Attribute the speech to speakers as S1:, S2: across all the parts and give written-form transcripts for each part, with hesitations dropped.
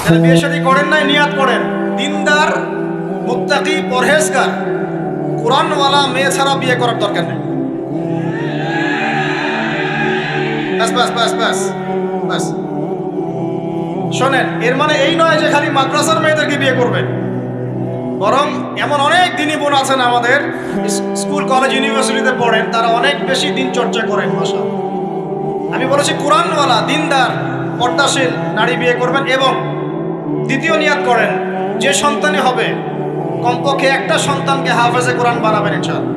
S1: যারা বিয়ে শাদী করেন নাই নিয়াত করেন, দিনদার, মুত্তাকি, পরহেজগার, কোরআনওয়ালা মেয়ে ছাড়া বিয়ে করার দরকার নেই। বাস বাস বাস বাস বাস। শোনেন, এর মানে এই নয় যে খালি মাদ্রাসার মেয়েদেরকে বিয়ে করবেন, বরং এমন অনেক দিনী বোন আছেন আমাদের স্কুল কলেজ ইউনিভার্সিটিতে পড়েন, তারা অনেক বেশি দিন চর্চা করেন। মাশাআল্লাহ, আমি বলেছি কোরআনওয়ালা দিনদার পর্দাশীল নারী বিয়ে করবেন। এবং দ্বিতীয় নিয়াত করেন, যে সন্তানই হবে কমপক্ষে একটা সন্তানকে হাফেজে কোরআন বানাবেন ইনশাআল্লাহ,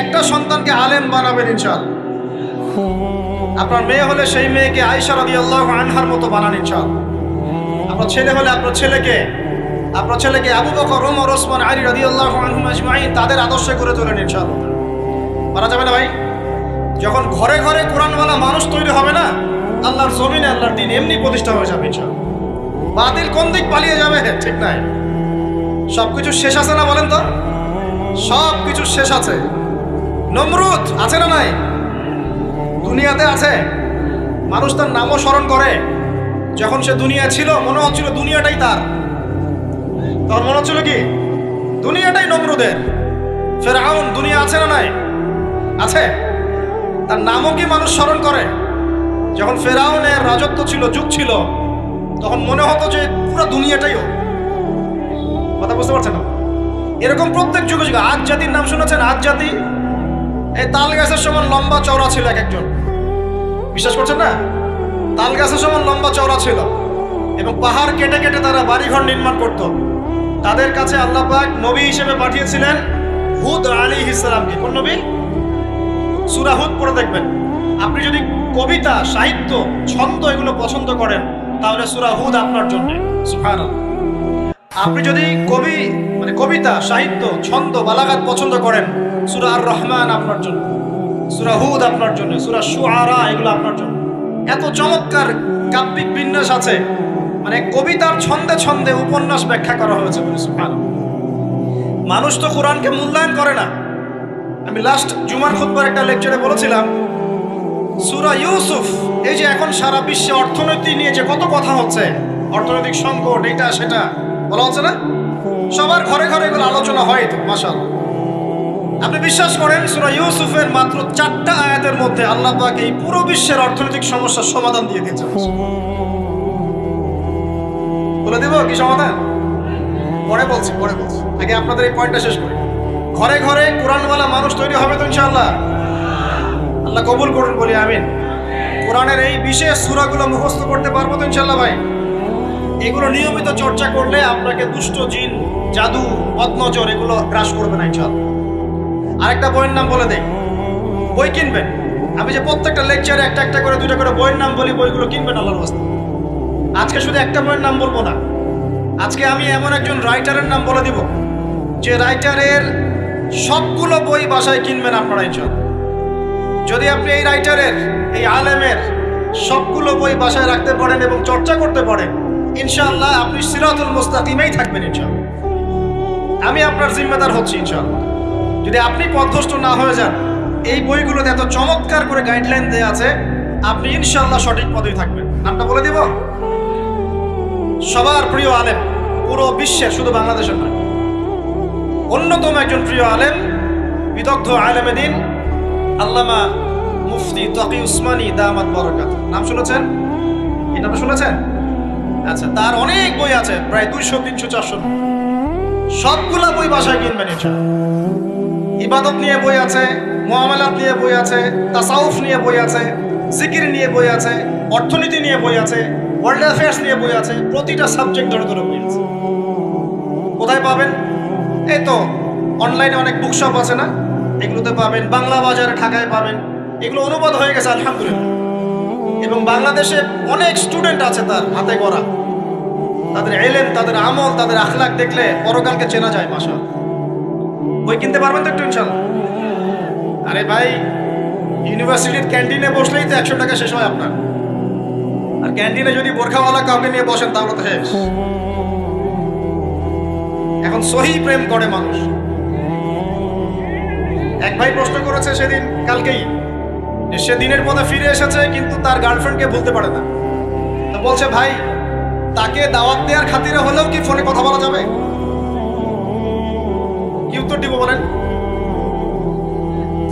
S1: একটা সন্তানকে আলেম বানাবেন ইনশাআল্লাহ। আপনার মেয়ে হলে সেই মেয়েকে আয়েশা রাদিয়াল্লাহু আনহার মতো বানান ইনশাআল্লাহ। আপনার ছেলে হলে আপনার ছেলেকে আবু বকর, ওমর, ওসমান, আলী রাদিয়াল্লাহু আনহুম আজমাইন তাদের আদর্শে করে তোলেন ইনশাআল্লাহ। পারা যাবে না ভাই? যখন ঘরে ঘরে কোরআনওয়ালা মানুষ তৈরি হবে না, আল্লাহর জমিনে আল্লাহর দ্বীন এমনি প্রতিষ্ঠা হয়ে যাবে ইনশাআল্লাহ। বাতিল কোন দিক পালিয়ে যাবে ঠিক নাই। সবকিছু শেষ আছে না বলেন তো? সব কিছু শেষ আছে। নমরুদ আছে না নাই? দুনিয়াতে আছে। মানুষ তার নামও স্মরণ করে। যখন সে দুনিয়া ছিল মনে হচ্ছিল দুনিয়াটাই তার, তখন মনে হচ্ছিল কি দুনিয়াটাই নমরুদের। ফেরাউন দুনিয়া আছে না নাই? আছে। তার নামও কি মানুষ স্মরণ করে? যখন ফেরাউনের রাজত্ব ছিল, যুগ ছিল, তখন মনে হতো যে পুরো দুনিয়াটাইও। কথা বুঝতে পারছেন না? এরকম প্রত্যেক যুগে যুগে। আজ জাতির নাম শুনেছেন? আজ জাতি এই তাল গাছের সমান লম্বা চওড়া ছিল এক একজন। বিশ্বাস করছেন না? তাল গাছের সমান লম্বা চওড়া ছিল এবং পাহাড় কেটে কেটে তারা বাড়িঘর নির্মাণ করত। তাদের কাছে আল্লাহ পাক নবী হিসেবে পাঠিয়েছিলেন হুদ আলাইহিস সালামকে। কোন নবী? সূরা হুদ পড়ে দেখবেন। আপনি যদি কবিতা, সাহিত্য, ছন্দ এগুলো পছন্দ করেন তাহলে সূরা হুদ আপনার জন্য। সুবহানাল্লাহ। আপনি যদি কবিতা, সাহিত্য, ছন্দ, বালাগাত পছন্দ করেন, সূরা আর রহমান আপনার জন্য, সূরা হুদ আপনার জন্য, সূরা শুআরা এগুলো আপনার জন্য। এত চমৎকার কাব্যিক বিন্যাস আছে, মানে কবিতার ছন্দে ছন্দে উপন্যাস ব্যাখ্যা করা হয়েছে। সুবহানাল্লাহ। মানুষ তো কোরআনকে মূল্যায়ন করে না। আমি লাস্ট জুমার খুতবার একটা লেকচারে বলেছিলাম, সূরা ইউসুফ, এই যে এখন সারা বিশ্বে অর্থনীতি নিয়ে যে কত কথা হচ্ছে, অর্থনৈতিক সংকট, এটা সেটা বলা হচ্ছে না, সবার ঘরে ঘরে এগুলো আলোচনা হয় তো। মাশাআল্লাহ। আপনি বিশ্বাস করেন সূরা ইউসুফের মাত্র 4টা আয়াতের মধ্যে আল্লাহ পাক এই পুরো বিশ্বের অর্থনৈতিক সমস্যার সমাধান দিয়ে দিয়েছেন। বলে দেব কি সমাধান? পরে বলছি। আগে আপনাদের এই পয়েন্টটা শেষ করি। ঘরে ঘরে কোরআনওয়ালা মানুষ তৈরি হবে তো ইনশাআল্লাহ। আল্লাহ কবুল করুন, বলি আমিন। কোরআনের এই বিশেষ সূরাগুলো মুখস্থ করতে পারবো তো ইনশাআল্লাহ ভাই? এগুলো নিয়মিত চর্চা করলে আপনাকে দুষ্ট জিন, জাদু, বদনজর এগুলো গ্রাস করবে না ইনশাআল্লাহ। আরেকটা বইয়ের নাম বলে দেই, বই কিনবেন। আমি যে প্রত্যেকটা লেকচারে একটা একটা করে 2টা করে বইয়ের নাম বলি, বইগুলো কিনবেন আল্লাহর রাস্তায়। আজকে শুধু একটা বইয়ের নাম বলবো না, আজকে আমি এমন একজন রাইটারের নাম বলে দিব যে রাইটারের সবগুলো বই বাসায় কিনবেন আপনারা ইনশাআল্লাহ। যদি আপনি এই রাইটারের, এই আলেমের সবগুলো বই বাসায় রাখতে পারেন এবং চর্চা করতে পারেন, ইনশাআল্লাহ আপনি সিরাতুল মুস্তাকিমেই থাকবেন ইনশাআল্লাহ। আমি আপনার জিম্মেদার হচ্ছি ইনশাআল্লাহ। যদি আপনি পথভ্রষ্ট না হয়ে যান, এই বইগুলোতে এত চমৎকার করে গাইডলাইন দেওয়া আছে, আপনি ইনশাআল্লাহ সঠিক পথেই থাকবেন। নামটা বলে দিব, সবার প্রিয় আলেম, পুরো বিশ্বের, শুধু বাংলাদেশের নয়, অন্যতম একজন প্রিয় আলেম, বিদগ্ধ আলেমে দ্বীন আল্লামা মুফতি তকি উসমানী দামাত বরকাত। নাম শুনেছেন? এই নামটা শুনেছেন? আচ্ছা, তার অনেক বই আছে, প্রায় 200, 300, 400। সবগুলা বই বাসায় কিনবেন ইনশাআল্লাহ। ইবাদত নিয়ে বই আছে, মুআমালাত নিয়ে বই আছে, তাসাউফ নিয়ে বই আছে, জিকির নিয়ে বই আছে, অর্থনীতি নিয়ে বই আছে, ওয়ার্ল্ড অ্যাফেয়ার্স নিয়ে বই আছে, প্রতিটা সাবজেক্ট ধরে ধরে বই আছে। কোথায় পাবেন? এই তো অনলাইনে অনেক বুকশপ আছে না, এগুলোতে পাবেন। বাংলা বাজারে, ঢাকায় পাবেন। এগুলো অনুবাদ হয়ে গেছে আলহামদুলিল্লাহ। এবং বাংলাদেশে অনেক স্টুডেন্ট আছে তার হাতে গড়া। তাদের ইলম, তাদের আমল, তাদের আখলাক দেখলে পরকালকে চেনা যায়। মাশাআল্লাহ। বই কিনতে পারবেন তো একটু ইনশাআল্লাহ? আরে ভাই, ইউনিভার্সিটির ক্যান্টিনে বসলেই তো 100 টাকা শেষ হয় আপনার। আর ক্যান্টিনে যদি বোরখাওয়ালা কাউকে নিয়ে বসেন তাহলে তো শেষ। এখন সহি প্রেম করে মানুষ। এক ভাই প্রশ্ন করেছে সেদিন, কালকেই, যে সে দিনের পথে ফিরে এসেছে কিন্তু তার গার্লফ্রেন্ডকে ভুলতে পারে না। তো বলছে, ভাই তাকে দাওয়াত দেওয়ার খাতিরে হলেও কি ফোনে কথা বলা যাবে? কি উত্তর দিব বলেন?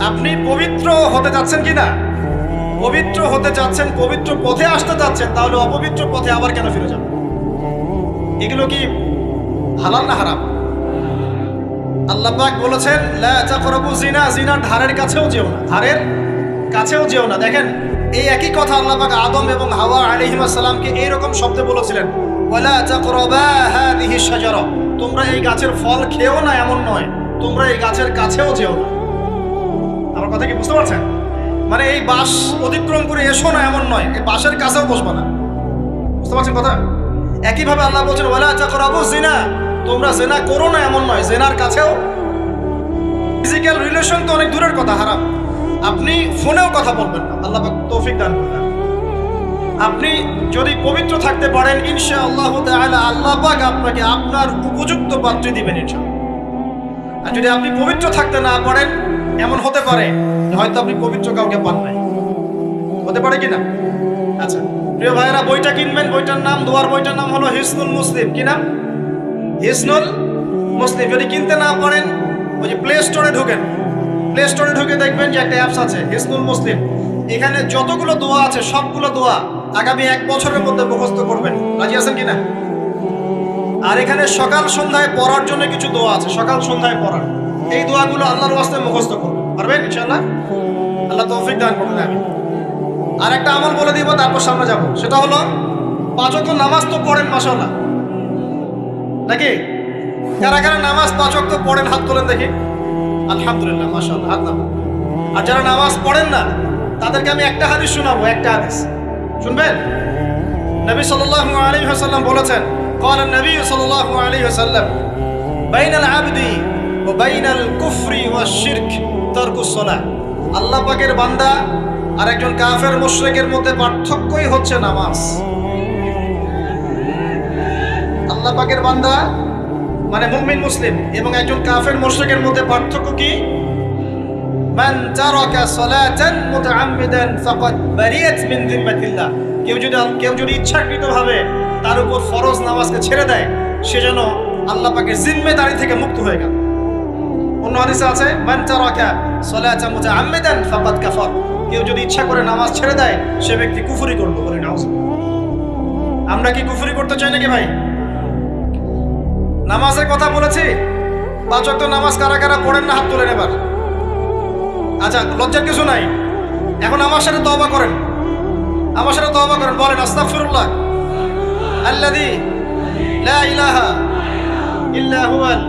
S1: আপনি পবিত্র হতে যাচ্ছেন কিনা? পবিত্র হতে যাচ্ছেন, পবিত্র পথে আসতে যাচ্ছেন, তাহলে অপবিত্র পথে আবার কেন ফিরে যাবেন? এগুলো কি হালাল না হারাম? আল্লাহ পাক বলেছেন লা তাকরাবু জিনা, জিনার ধারের কাছেও যেও না, ধারের কাছেও যেও না। দেখেন এই একই কথা আল্লাহ পাক আদম এবং হাওয়া আলাইহিস সালামকে এই রকম শব্দে বলেছিলেন, ওয়ালা তাকরাবা হাযিহি শাজারা, তোমরা এই গাছের ফল খেও না এমন নয়, তোমরা এই গাছের কাছেও যেও না। আমার কথা কি বুঝতে পারছেন? মানে এই বাঁশ অতিক্রম করে এসো না এমন নয়, এই বাঁশের কাছেও বসবা না। বুঝতে পারছেন কথা? একইভাবে আল্লাহ বলছেন ওয়ালা তাকরাবু জিনা, তোমরা জিনা করো না এমন নয়, জিনার কাছেও। ফিজিক্যাল রিলেশন তো অনেক দূরের কথা, হারাম। আপনি ফোনেও কথা বলবেন না, আল্লাহ পাক তৌফিক দান করবেন। আপনি যদি পবিত্র থাকতে পারেন ইনশাআল্লাহ তাআলা আল্লাহ পাক আপনাকে আপনার উপযুক্ত পাত্রী দিবেন ইনশাআল্লাহ। আর যদি আপনি পবিত্র থাকতে না পারেন, এমন হতে পারে হয়তো আপনি পবিত্র কাউকে পান নাই, হতে পারে কিনা? আচ্ছা প্রিয় ভাইয়েরা, বইটা কিনবেন, বইটার নাম, দোয়ার বইটার নাম হলো হিসনুল মুসলিম। কি নাম? হিসনুল মুসলিম। যদি কিনতে না পারেন ওই যে প্লে স্টোরে ঢোকেন, প্লে স্টোরে ঢুকে দেখবেন যে একটা অ্যাপস আছে হিসনুল মুসলিম। এখানে যতগুলো দোয়া আছে সবগুলো দোয়া আগামী 1 বছরের মধ্যে মুখস্থ করবেন। রাজি আছেন কিনা? আর এখানে সকাল সন্ধ্যায় পড়ার জন্য কিছু দোয়া আছে, সকাল সন্ধ্যায় পড়ার। এই দোয়াগুলো আল্লাহর ওয়াস্তে মুখস্থ করবেন, পারবেন ইনশাআল্লাহ? আল্লাহ তৌফিক দান করবেন। আমি আর একটা আমল বলে দিব, তারপর সামনে যাব। সেটা হলো 5 ওয়াক্ত নামাজ তো পড়েন মাশাআল্লাহ, নাকি? কারা কারা নামাজ 5 ওয়াক্ত পড়েন হাত তোলেন দেখি। আলহামদুলিল্লাহ মাশাআল্লাহ, হাত নামান। আর যারা নামাজ পড়েন না তাদেরকে আমি একটা হাদিস শোনাবো, একটা হাদিস শুনবেন। নবী সাল্লাল্লাহু আলাইহি ওয়াসাল্লাম বলেছেন, قال النبي صلى الله عليه وسلم بين العبد وبين الكفر والشرك ترك الصلاة। আল্লাহ পাকের বান্দা আর একজন কাফের মুশরিকের মধ্যে পার্থক্যই হচ্ছে নামাজ। আল্লাহ পাকের বান্দা মানে মুমিন মুসলিম এবং একজন কাফের মুশরিকের মধ্যে পার্থক্য কি? মান তারাকা সালাতান মুতাআম্মিদান ফাকাদ বারিয়াত মিন যিম্মাতিল্লাহ। কেউ যদি ইচ্ছাকৃতভাবে তার উপর ফরজ নামাজকে ছেড়ে দেয়, সে যেন আল্লাহ পাকের জিম্মেদারি থেকে মুক্ত হয়ে গেল। অন্য হাদিসে আছে মান তারাকা সালাতান মুতাআম্মিদান ফাকাদ কাফার। কেউ যদি ইচ্ছা করে নামাজ ছেড়ে দেয়, সে ব্যক্তি কুফরি করবে। বলি নাউজুবিল্লাহ। আমরা কি কুফরি করতে চাই নাকি ভাই? নামাজের কথা বলেছি, 5 ওয়াক্ত নামাজ কারা কারা পড়েন না হাত তোলেন এবার। আচ্ছা লজ্জার কিছু নাই, এখন আমার সাথে তওবা করেন, আমার সাথে তওবা করেন, বলেন আস্তাগফিরুল্লাহ আল্লাযী লা ইলাহা ইল্লা হুয়াল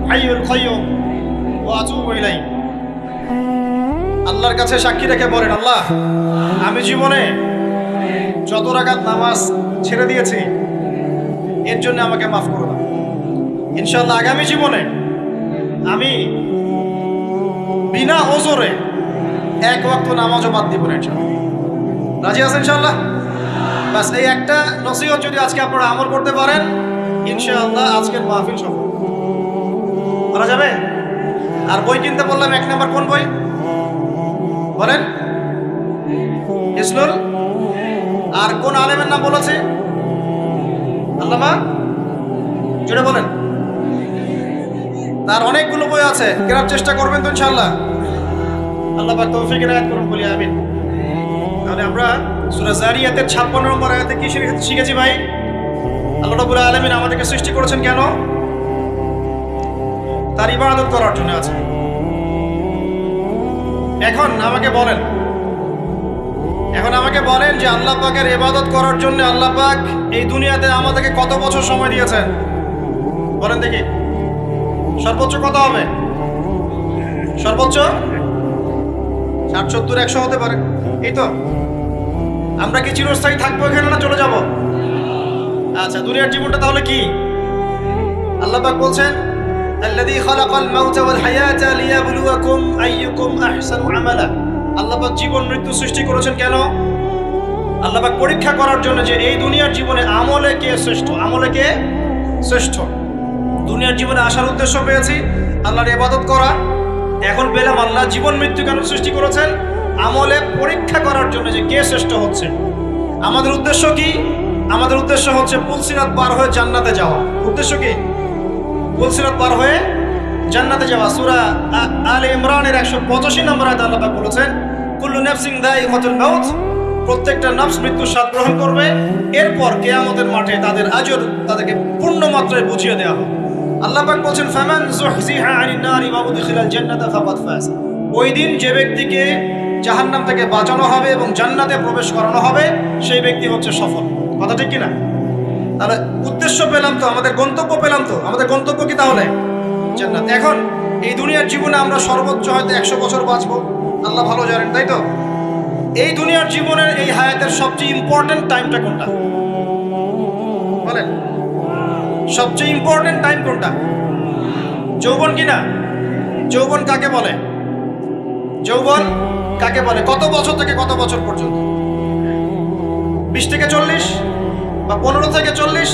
S1: হাইয়ুল কাইয়্যুম ওয়া আতুবু ইলাইহি। আল্লাহর কাছে সাক্ষী রেখে বলেন, আল্লাহ আমি জীবনে যত রাকাত নামাজ ছেড়ে দিয়েছি এর জন্য আমাকে মাফ করে দাও। ইনশাআল্লাহ আগামী জীবনে আমি বিনা ওজরে 1 ওয়াক্ত নামাজও বাদ দিব না ইনশাআল্লাহ। রাজি আছেন ইনশাআল্লাহ? বাস এই একটা নসিহত যদি আজকে আপনারা আমল করতে পারেন, ইনশাআল্লাহ আজকের মাহফিল সফল করা যাবে। আর বই কিনতে বললাম, 1 নাম্বার কোন বই বলেন? হিসনুল। আর কোন আলেমের নাম বলেছে? আল্লামা, জুড়ে বলেন। তার অনেকগুলো বই আছে, কেনার চেষ্টা করবেন তো ইনশাআল্লাহ। আল্লাহ পাক তৌফিক এনায়েত করুন, বলি আমিন। তাহলে আমরা সূরা যারিয়াতের 56 নম্বর আয়াতে কি শিখেছি ভাই? আল্লাহ রাব্বুল আলামিন আমাদেরকে সৃষ্টি করেছেন কেন? তার ইবাদত করার জন্য আছে। এখন আমাকে বলেন যে আল্লাহ পাকের ইবাদত করার জন্য আল্লাহ পাক এই দুনিয়াতে আমাদেরকে কত বছর সময় দিয়েছেন? বলেন দেখি, সর্বোচ্চ কত হবে? সর্বোচ্চ 60, 70, 100 হতে পারে। এই তো আমরা কি চিরস্থায়ী থাকবো এখানে না চলে যাব? আচ্ছা দুনিয়ার জীবনটা তাহলে কি? আল্লাহ পাক বলছেন আল্লাযী খালাকাল মাউতা ওয়াল হায়াতা লিয়াবলুয়াকুম আইয়ুকুম আহসানু আমালা। আল্লাহ পাক জীবন মৃত্যু সৃষ্টি করেছেন কেন? আল্লাহ পাক পরীক্ষা করার জন্য যে এই দুনিয়ার জীবনে আমলে কে শ্রেষ্ঠ, আমলে কে শ্রেষ্ঠ। দুনিয়ার জীবনে আসার উদ্দেশ্য পেয়েছি আল্লাহর ইবাদত করা, এখন পেলাম আল্লাহ জীবন মৃত্যু কেন সৃষ্টি করেছেন? আমলে পরীক্ষা করার জন্য যে কে শ্রেষ্ঠ হচ্ছে। আমাদের উদ্দেশ্য কি? আমাদের উদ্দেশ্য হচ্ছে পুলসিরাত পার হয়ে জান্নাতে যাওয়া। উদ্দেশ্য কি? পুলসিরাত পার হয়ে জান্নাতে যাওয়া। সূরা আলে ইমরানের 185 নম্বর আয়াতে আল্লাহ পাক বলেছেন, কুল্লু নাফসিন যায়িকাতুল মাউত, প্রত্যেকটা নফস মৃত্যুর স্বাদ গ্রহণ করবে, এরপর কিয়ামতের মাঠে তাদের আজর তাদেরকে পূর্ণ মাত্রায় বুঝিয়ে দেওয়া হবে। আল্লাহ পাক বলেন, ফামান যুহজিহা আনিন নারি ওয়া উদখিলাল জান্নাতা ফাকাদ ফাজ। ওই দিন যে ব্যক্তিকে জাহান্নাম থেকে বাঁচানো হবে এবং জান্নাতে প্রবেশ করানো হবে, সেই ব্যক্তি হচ্ছে সফল। কথা ঠিক কিনা? তাহলে উদ্দেশ্য পেলাম তো, আমাদের গন্তব্য পেলাম তো। আমাদের গন্তব্য কি তাহলে? জান্নাত। এখন এই দুনিয়ার জীবনে আমরা সর্বোচ্চ হয়তো 100 বছর বাঁচবো, আল্লাহ ভালো জানেন, তাই তো? এই দুনিয়ার জীবনের এই হায়াতের সবচেয়ে ইম্পর্টেন্ট টাইমটা কোনটা বলেন? সবচেয়ে ইম্পর্টেন্ট টাইম কোনটা? যৌবন কিনা? যৌবন কাকে বলে? যৌবন কাকে বলে? কত বছর থেকে কত বছর পর্যন্ত? 20 থেকে 40 বা 15 থেকে 40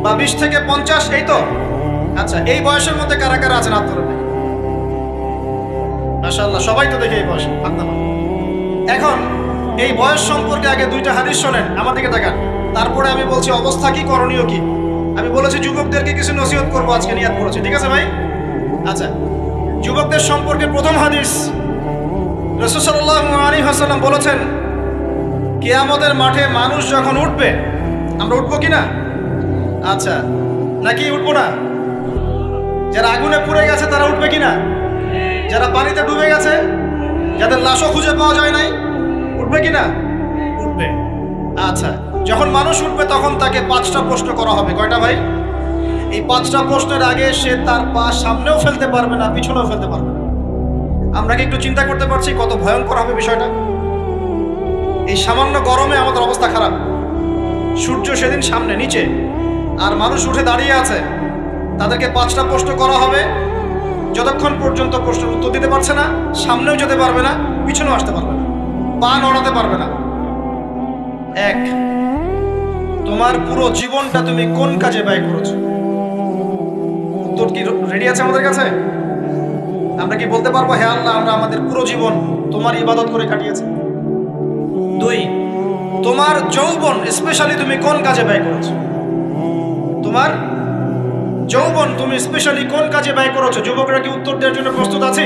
S1: বা 20 থেকে 50, এই তো? আচ্ছা, এই বয়সের মধ্যে কারা কারা আছেন হাত ধরে? মাশাআল্লাহ, সবাই তো দেখে এই বয়সে হাত নামান। এখন এই বয়স সম্পর্কে আগে 2টা হাদিস শোনেন, আমার দিকে তাকান, তারপরে আমি বলছি অবস্থা কি, করণীয় কি। আমি বলেছি যুবকদেরকে কিছু নসিহত করবো, আজকে নিয়াত করেছি, ঠিক আছে ভাই? আচ্ছা, যুবকদের সম্পর্কে প্রথম হাদিস, রাসূল সাল্লাল্লাহু আলাইহি ওয়াসাল্লাম বলেছেন, কিয়ামতের মাঠে মানুষ যখন উঠবে, আমরা উঠবো কিনা? আচ্ছা, নাকি উঠবো না? যারা আগুনে পুড়ে গেছে তারা উঠবে কিনা? যারা পানিতে ডুবে গেছে, যাদের লাশও খুঁজে পাওয়া যায় নাই, উঠবে কিনা? উঠবে। আচ্ছা, যখন মানুষ উঠবে তখন তাকে 5টা প্রশ্ন করা হবে। কয়টা ভাই? এই 5টা প্রশ্নের আগে সে তার পা সামনেও ফেলতে পারবে না, পিছনেও ফেলতে পারবে না। আমরা কি একটু চিন্তা করতে পারছি কত ভয়ঙ্কর হবে বিষয়টা? এই সামান্য গরমে আমাদের অবস্থা খারাপ, সূর্য সেদিন সামনে নিচে, আর মানুষ উঠে দাঁড়িয়ে আছে, তাদেরকে 5টা প্রশ্ন করা হবে। যতক্ষণ পর্যন্ত প্রশ্নের উত্তর দিতে পারছে না, সামনেও যেতে পারবে না, পিছনেও আসতে পারবে না, পা নড়াতে পারবে না। 1, তোমার পুরো জীবনটা তুমি কোন কাজে ব্যয় করেছো? উত্তর কি রেডি আছে আমাদের কাছে? আমরা কি বলতে পারবো, হে আল্লাহ, আমরা আমাদের পুরো জীবন তোমার ইবাদত করে কাটিয়েছি? 2, তোমার যৌবন স্পেশালি তুমি কোন কাজে ব্যয় করেছো? তোমার যৌবন তুমি স্পেশালি কোন কাজে ব্যয় করেছো? যুবকরা কি উত্তর দেওয়ার জন্য প্রস্তুত আছে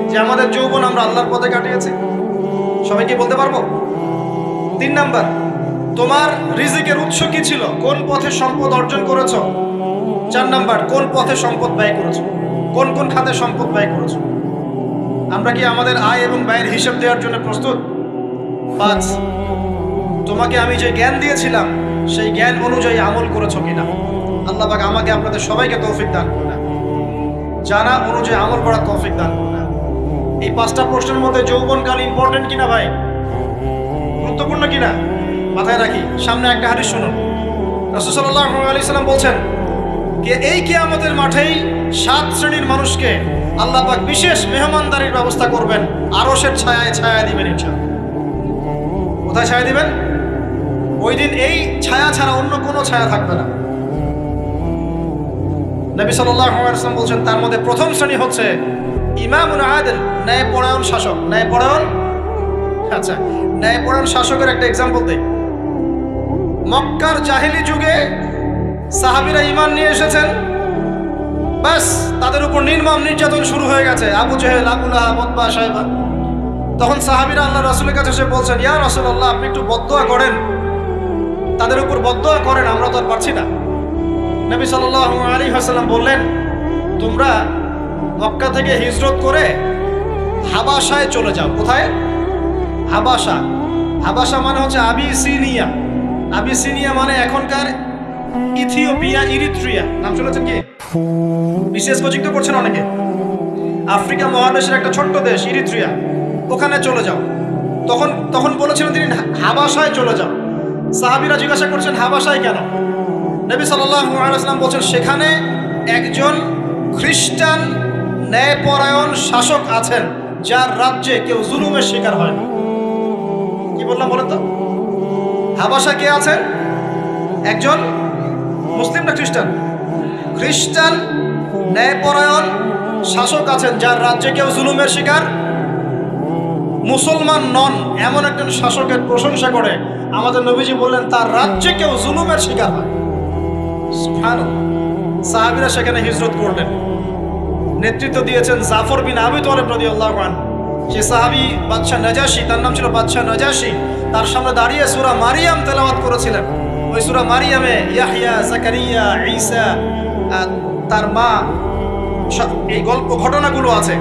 S1: যে আমাদের যৌবন আমরা আল্লাহর পথে কাটিয়েছি? সবাই কি বলতে পারবো? 3 নাম্বার, তোমার রিজিকের উৎস কি ছিল? কোন পথে সম্পদ অর্জন করেছো? 4 নাম্বার, কোন পথে সম্পদ ব্যয় করেছো? কোন কোন খাতে সম্পদ ব্যয় করেছো? আমরা কি আমাদের আয় এবং ব্যয়ের হিসাব দেওয়ার জন্য প্রস্তুত? 5, তোমাকে আমি যে জ্ঞান দিয়েছিলাম সেই জ্ঞান অনুযায়ী আমল করেছো কিনা? আল্লাহ পাক আমাকে আপনাদের সবাইকে তৌফিক দান করুন, জানা অনুযায়ী আমল করার তৌফিক দান করুন। এই 5টা প্রশ্নের মধ্যে যৌবনকাল ইম্পর্টেন্ট কিনা ভাই? গুরুত্বপূর্ণ কিনা? মাথায় রাখি। সামনে একটা হাদিস শুনুন, রাসূল সাল্লাল্লাহু আলাইহি সাল্লাম বলছেন, এই কিয়ামতের মাঠেই 7 শ্রেণীর মানুষকে আল্লাহ পাক বিশেষ মেহমানদারির ব্যবস্থা করবেন, আরশের ছায়ায় ছায়া দিবেন ইনশাআল্লাহ। কোথায় ছায়া দিবেন? ওই দিন এই ছায়া ছাড়া অন্য কোনো ছায়া থাকবে না। নবী সাল্লাল্লাহু আলাইহি ওয়াসাল্লাম বলছেন, তার মধ্যে প্রথম শ্রেণী হচ্ছে ইমামুন আদিল, ন্যায়পরায়ণ শাসক। ন্যায়পরায়ণ, আচ্ছা, ন্যায়পরায়ণ শাসকের একটা এক্সাম্পল দেই। মক্কার জাহিলি যুগে সাহাবীরা ঈমান নিয়ে এসেছেন, বাস তাদের উপর নির্মম নির্যাতন শুরু হয়ে গেছে, আবু জেহেল, আবু লাহাব, উতবা, শাইবা। তখন সাহাবীরা আল্লাহ রাসূলের কাছে এসে বলছেন, ইয়া রাসূলুল্লাহ, আপনি একটু বদদোয়া করেন, তাদের উপর বদদোয়া করেন, আমরা তো আর পারছি না। নবী সাল্লাল্লাহু আলাইহি ওয়াসাল্লাম বললেন, তোমরা মক্কা থেকে হিজরত করে হাবাসায় চলে যাও। কোথায়? হাবাসা। হাবাসা মানে হচ্ছে আবিসিনিয়া। আবিসিনিয়া মানে এখনকার ইথিওপিয়া, ইরিত্রিয়া। নাম শুনেছেন কি? বিশেষ কোচিং তো করছেন অনেকে। আফ্রিকা মহাদেশের একটা ছোট্ট দেশ ইরিত্রিয়া, ওখানে চলে যাও। তখন বলেছিলেন তিনি হাবাসায় চলে যাও। সাহাবীরা জিজ্ঞাসা করছেন, হাবাসায় কেন? নবী সাল্লাল্লাহু আলাইহি ওয়াসাল্লাম বলছেন, সেখানে একজন খ্রিস্টান ন্যায়পরায়ণ শাসক আছেন, যার রাজ্যে কেউ জুলুমের শিকার হয় না। কি বললাম বলেন তো? হাবাসা কে আছেন? একজন মুসলিম না খ্রিস্টান? খ্রিস্টান ন্যায়পরায়ণ শাসক আছেন, যার রাজ্যে কেউ জুলুমের শিকার, মুসলমান নন এমন একজন শাসকের প্রশংসা করে আমাদের নবীজি বললেন তার রাজ্যে কেউ জুলুমের শিকার হয়। সুবহানাল্লাহ। সাহাবীরা সেখানে হিজরত করলেন, নেতৃত্ব দিয়েছেন জাফর বিন আবি তালেব রাদিয়াল্লাহু আনহু। সেই সাহাবী বাদশা নাজাশী, তার নাম ছিল বাদশা নাজাশী, তার সামনে দাঁড়িয়ে সূরা মারিয়াম তেলাওয়াত করেছিলেন। ওই সূরা মারিয়ামে ইয়াহইয়া, জাকারিয়া, ঈসা, তার মা, এই গল্প ঘটনাগুলো আছে।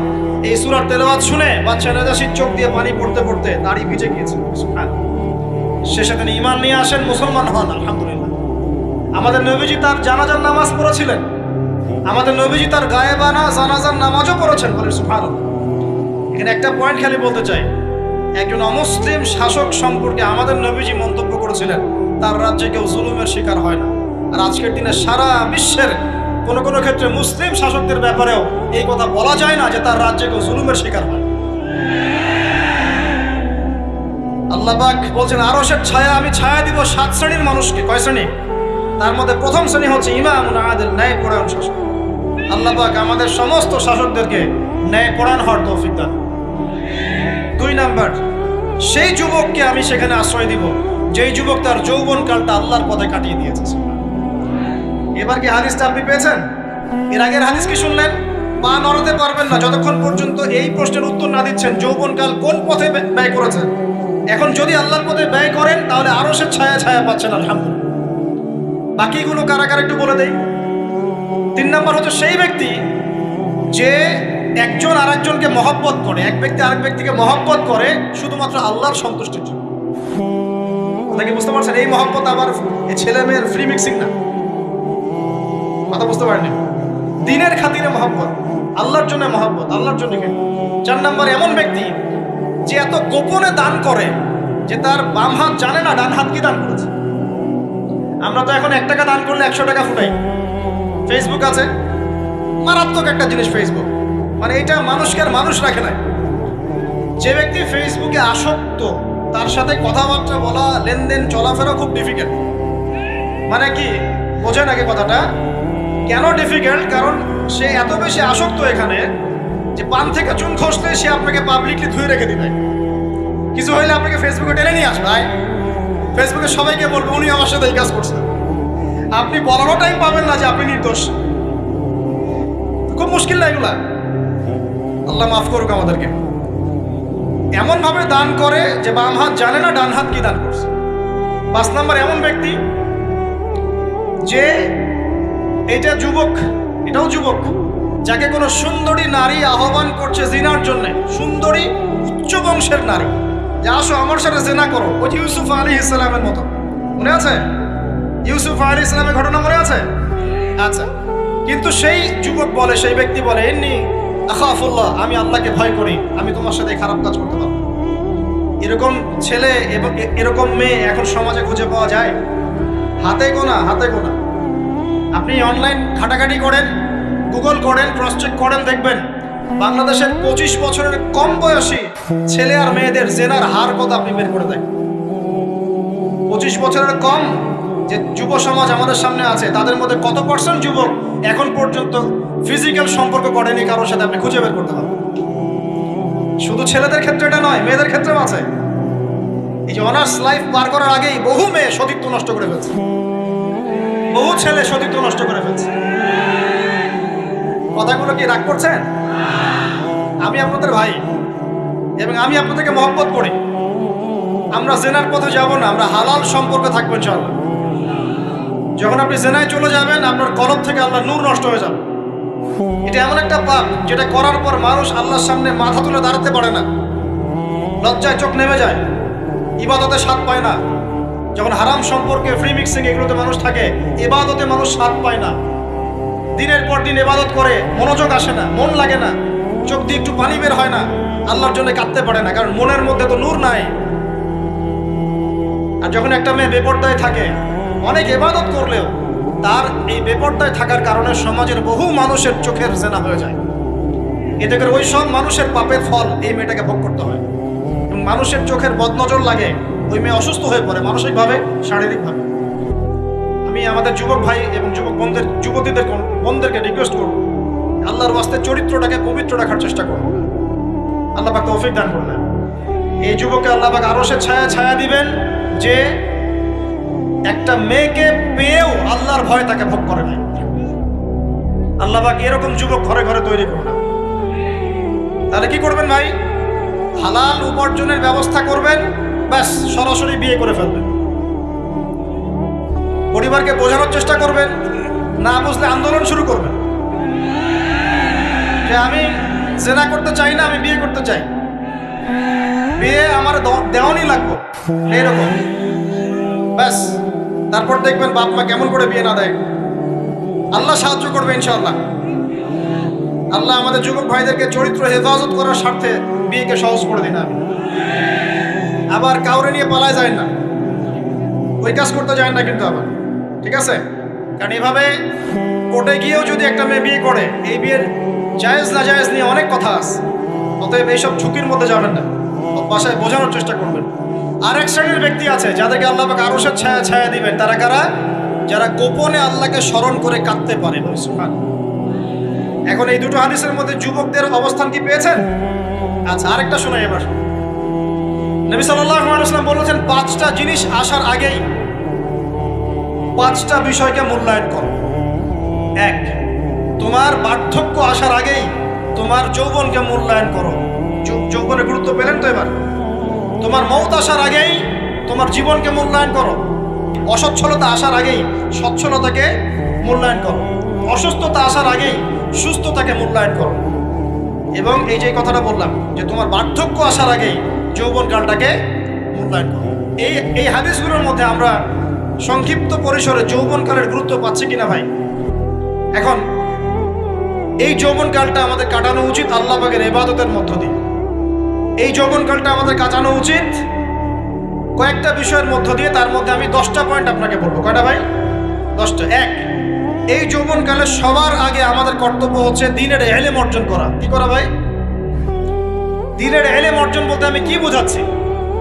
S1: এই সূরার তেলাওয়াত শুনে বাদশা নাজাশীর চোখ দিয়ে পানি পড়তে পড়তে দাড়ি ভিজে গিয়েছিল। শেষে তিনি ঈমান নিয়ে আসেন, মুসলমান হন, আলহামদুলিল্লাহ। আমাদের নবীজি তার জানাজার নামাজ পড়েছিলেন, আমাদের নবীজি তার গায়েবানা জানাজার নামাজও পড়েছেন। বলেন সুবহানাল্লাহ। এখানে একটা পয়েন্ট খালি বলতে চাই, একজন অমুসলিম শাসক সম্পর্কে আমাদের নবীজি মন্তব্য করেছিলেন তার রাজ্যে কেউ জুলুমের শিকার হয় না। আর আজকের দিনে সারা বিশ্বের কোনো কোনো ক্ষেত্রে মুসলিম শাসকদের ব্যাপারেও এই কথা বলা যায় না যে তার রাজ্যে কেউ জুলুমের শিকার হয়। আল্লাহ পাক বলছেন আরশের ছায়া আমি ছায়া দিব 7 শ্রেণীর মানুষকে। কয় শ্রেণী? তার মধ্যে প্রথম শ্রেণী হচ্ছে ইমামুন আদিল, ন্যায় পরায়ণ শাসক। আল্লাহ পাক আমাদের সমস্ত শাসকদেরকে ন্যায় পরায়ণ হওয়ার তৌফিক দান। 2 নাম্বার, সেই যুবককে আমি সেখানে আশ্রয় দিব যেই যুবক তার যৌবনকালটা আল্লাহর পথে কাটিয়ে দিয়েছে। এবার কি হাদিসটা আপনি পেয়েছেন? এর আগের হাদিস কি শুনলেন? পা নড়াতে পারবেন না যতক্ষণ পর্যন্ত এই প্রশ্নের উত্তর না দিচ্ছেন যৌবনকাল কোন পথে ব্যয় করেছেন। এখন যদি আল্লাহর পথে ব্যয় করেন তাহলে আরশের ছায়া ছায়া পাচ্ছেন, আলহামদুলিল্লাহ। বাকিগুলো কারা কারা একটু বলে দেই। 3 নাম্বার হচ্ছে সেই ব্যক্তি যে একজন আরেকজনকে মহব্বত করে, এক ব্যক্তি আরেক ব্যক্তিকে মহব্বত করে শুধুমাত্র আল্লাহর সন্তুষ্টির জন্য। কথা কি বুঝতে পারছেন? এই মহব্বত আবার এই ছেলে মেয়ের ফ্রি মিক্সিং না। কথা বুঝতে পারেনি? দিনের খাতিরে মহব্বত, আল্লাহর জন্য মহব্বত, আল্লাহর জন্য। 4 নাম্বার এমন ব্যক্তি যে এত গোপনে দান করে যে তার বাম হাত জানে না ডান হাত কি দান করেছে। আমরা তো এখন 1 টাকা দান করলে 100 টাকা ফুটাই। ফেসবুক আছে, মারাত্মক একটা জিনিস ফেসবুক, মানে এটা মানুষকে আর মানুষ রাখে না। যে ব্যক্তি ফেসবুকে আসক্ত তার সাথে কথাবার্তা বলা, লেনদেন, চলাফেরা খুব ডিফিকাল্ট। মানে কি বোঝেন আগে কথাটা? কেন ডিফিকাল্ট? কারণ সে এত বেশি আসক্ত এখানে যে পান থেকে চুন খসলে সে আপনাকে পাবলিকলি ধুয়ে রেখে দিবে। কিছু হইলে আপনাকে ফেসবুকে টেনে নিয়ে আসবে, ফেসবুকে সবাইকে বলবে উনি আমার সাথে এই কাজ করছেন। আপনি বলারও টাইম পাবেন না যে আপনি নির্দোষ। খুব মুশকিল না এগুলা? আল্লাহ মাফ করুক আমাদেরকে। এমন ভাবে দান করে যে বাম হাত জানে না ডান হাত কি দান করছে। 5 নাম্বার এমন ব্যক্তি যে এটা যুবক, এটাও যুবক, যাকে কোনো সুন্দরী নারী আহ্বান করছে জিনার জন্য, সুন্দরী উচ্চ বংশের নারী, যে আসো আমার সাথে জিনা করো। ওই যে ইউসুফ আলাইহিস সালামের মতো, মনে আছে? ইউসুফ আলাইহিস সালামের ঘটনা মনে আছে? আচ্ছা, কিন্তু সেই যুবক বলে, সেই ব্যক্তি বলে ইন্নী আখাফুল্লাহ, আমি আল্লাহকে ভয় করি, আমি তোমার সাথে খারাপ কাজ করতে পারবো। এরকম ছেলে এবং এরকম মেয়ে এখন সমাজে খুঁজে পাওয়া যায়? হাতে গোনা, হাতে গোনা। আপনি অনলাইন ঘাটাঘাটি করেন, গুগল করেন, ক্রস চেক করেন, দেখবেন বাংলাদেশের 25 বছরের কম বয়সী ছেলে আর মেয়েদের জেনার হার কত আপনি বের করে দেন। 25 বছরের কম যে যুব সমাজ আমাদের সামনে আছে তাদের মধ্যে কত % যুবক এখন পর্যন্ত ফিজিক্যাল সম্পর্ক করেনি কারোর সাথে, আপনি খুঁজে বের করতে পারবেন। শুধু ছেলেদের ক্ষেত্রে এটা নয়, মেয়েদের ক্ষেত্রেও আছে। এই যে অনার্স লাইফ পার করার আগেই বহু মেয়ে সতীত্ব নষ্ট করে ফেলছে, বহু ছেলে সতীত্ব নষ্ট করে ফেলছে। কথাগুলো কি রাগ করছেন? আমি আপনাদের ভাই এবং আমি আপনাদেরকে মহব্বত করি। আমরা জেনার পথে যাব না, আমরা হালাল সম্পর্কে থাকবো ইনশাআল্লাহ। যখন আপনি জেনায় চলে যাবেন আপনার কলব থেকে আল্লাহর নূর নষ্ট হয়ে যাবে। এটা এমন একটা পাপ যেটা করার পর মানুষ আল্লাহর সামনে মাথা তুলে দাঁড়াতে পারে না, লজ্জায় চোখ নেমে যায়, ইবাদতে স্বাদ পায় না। যখন হারাম সম্পর্কে, ফ্রি মিক্সিং, এগুলোতে মানুষ থাকে, ইবাদতে মানুষ স্বাদ পায় না। দিনের পর দিন ইবাদত করে মনোযোগ আসে না, মন লাগে না, চোখ দিয়ে একটু পানি বের হয় না, আল্লাহর জন্য কাঁদতে পারে না, কারণ মনের মধ্যে তো নূর নাই। আর যখন একটা মেয়ে বেপরদায় থাকে, অনেক ইবাদত করলেও তার এই বেপরদায় থাকার কারণে সমাজের বহু মানুষের চোখের জেনা হয়ে যায়। এতে করে ওই সব মানুষের পাপের ফল এই মেয়েটাকে ভোগ করতে হয় এবং মানুষের চোখের বদনজর লাগে, ওই মেয়ে অসুস্থ হয়ে পড়ে মানসিকভাবে, শারীরিকভাবে। আমি আমাদের যুবক ভাই এবং যুবক বোনদেরকে রিকোয়েস্ট করব, আল্লাহর ওয়াস্তে চরিত্রটাকে পবিত্র রাখার চেষ্টা করব। আল্লাহ পাক তৌফিক দান করলেন। এই যুবককে আল্লাহ পাক আরশের ছায়া ছায়া দিবেন যে একটা মেয়েকে পেয়েও আল্লাহর ভয় তাকে ভোগ করে নাই। আল্লাহ পাক এরকম যুবক ঘরে ঘরে তৈরি করবে। তাহলে কি করবেন ভাই? হালাল উপার্জনের ব্যবস্থা করবেন, ব্যাস সরাসরি বিয়ে করে ফেলবেন। পরিবারকে বোঝানোর চেষ্টা করবেন, না বুঝলে আন্দোলন শুরু করবেন যে আমি জেনা করতে চাই না, আমি বিয়ে করতে চাই, বিয়ে আমার দেওয়ানি লাগবে এরকম। ব্যাস তারপর দেখবেন বাপ মা কেমন করে বিয়ে না দেয়। আল্লাহ সাহায্য করবে ইনশাআল্লাহ। আল্লাহ আমাদের যুবক ভাইদেরকে চরিত্র হেফাজত করার স্বার্থে বিয়েকে সহজ করে দিন। আমি আবার কাউরে নিয়ে পালায় যায় না, ওই কাজ করতে যায় না কিন্তু আবার, ঠিক আছে? কারণ এভাবে কোর্টে গিয়েও যদি একটা মেয়ে বিয়ে করে, এই বিয়ের জায়েজ না জায়েজ নিয়ে অনেক কথা আছে। অতএব এইসব ঝুঁকির মধ্যে যাবেন না, বাসায় বোঝানোর চেষ্টা করবেন। আর এক শ্রেণীর ব্যক্তি আছে যাদেরকে আল্লাহ পাক আরশের ছায়া ছায়া দিবেন। তারা কারা? যারা গোপনে আল্লাহকে স্মরণ করে কাঁদতে পারে। এখন এই দুটো হাদিসের মধ্যে যুবকদের অবস্থান কি পেয়েছেন? আচ্ছা, আরেকটা শোনাই এবার। নবী সাল্লাল্লাহু আলাইহি ওয়াসাল্লাম বলেছেন, 5টা জিনিস আসার আগেই 5টা বিষয়কে মূল্যায়ন করো। 1, তোমার বার্ধক্য আসার আগেই তোমার যৌবনকে মূল্যায়ন করো। যৌবনের গুরুত্ব পেলেন তো এবার? তোমার মওত আসার আগেই তোমার জীবনকে মূল্যায়ন করো। অসচ্ছলতা আসার আগেই সচ্ছলতাকে মূল্যায়ন করো। অসুস্থতা আসার আগেই সুস্থতাকে মূল্যায়ন করো। এবং এই যে কথাটা বললাম যে তোমার বার্ধক্য আসার আগেই যৌবনকালটাকে মূল্যায়ন করো। এই হাদিসগুলোর মধ্যে আমরা সংক্ষিপ্ত পরিসরে যৌবনকালের গুরুত্ব পাচ্ছি কিনা ভাই? এখন এই যৌবনকালটা আমাদের কাটানো উচিত আল্লাহ পাকের ইবাদতের মধ্য দিয়ে। এই যৌবনকালটা আমাদের কাটানো উচিত কয়েকটা বিষয়ের মধ্য দিয়ে। তার মধ্যে আমি 10টা পয়েন্ট আপনাকে বলবো। কয়টা ভাই? 10টা। 1, এই যৌবনকালে সবার আগে আমাদের কর্তব্য হচ্ছে দ্বীনের ইলম অর্জন করা। কি করা ভাই? দ্বীনের ইলম অর্জন বলতে আমি কি বোঝাচ্ছি?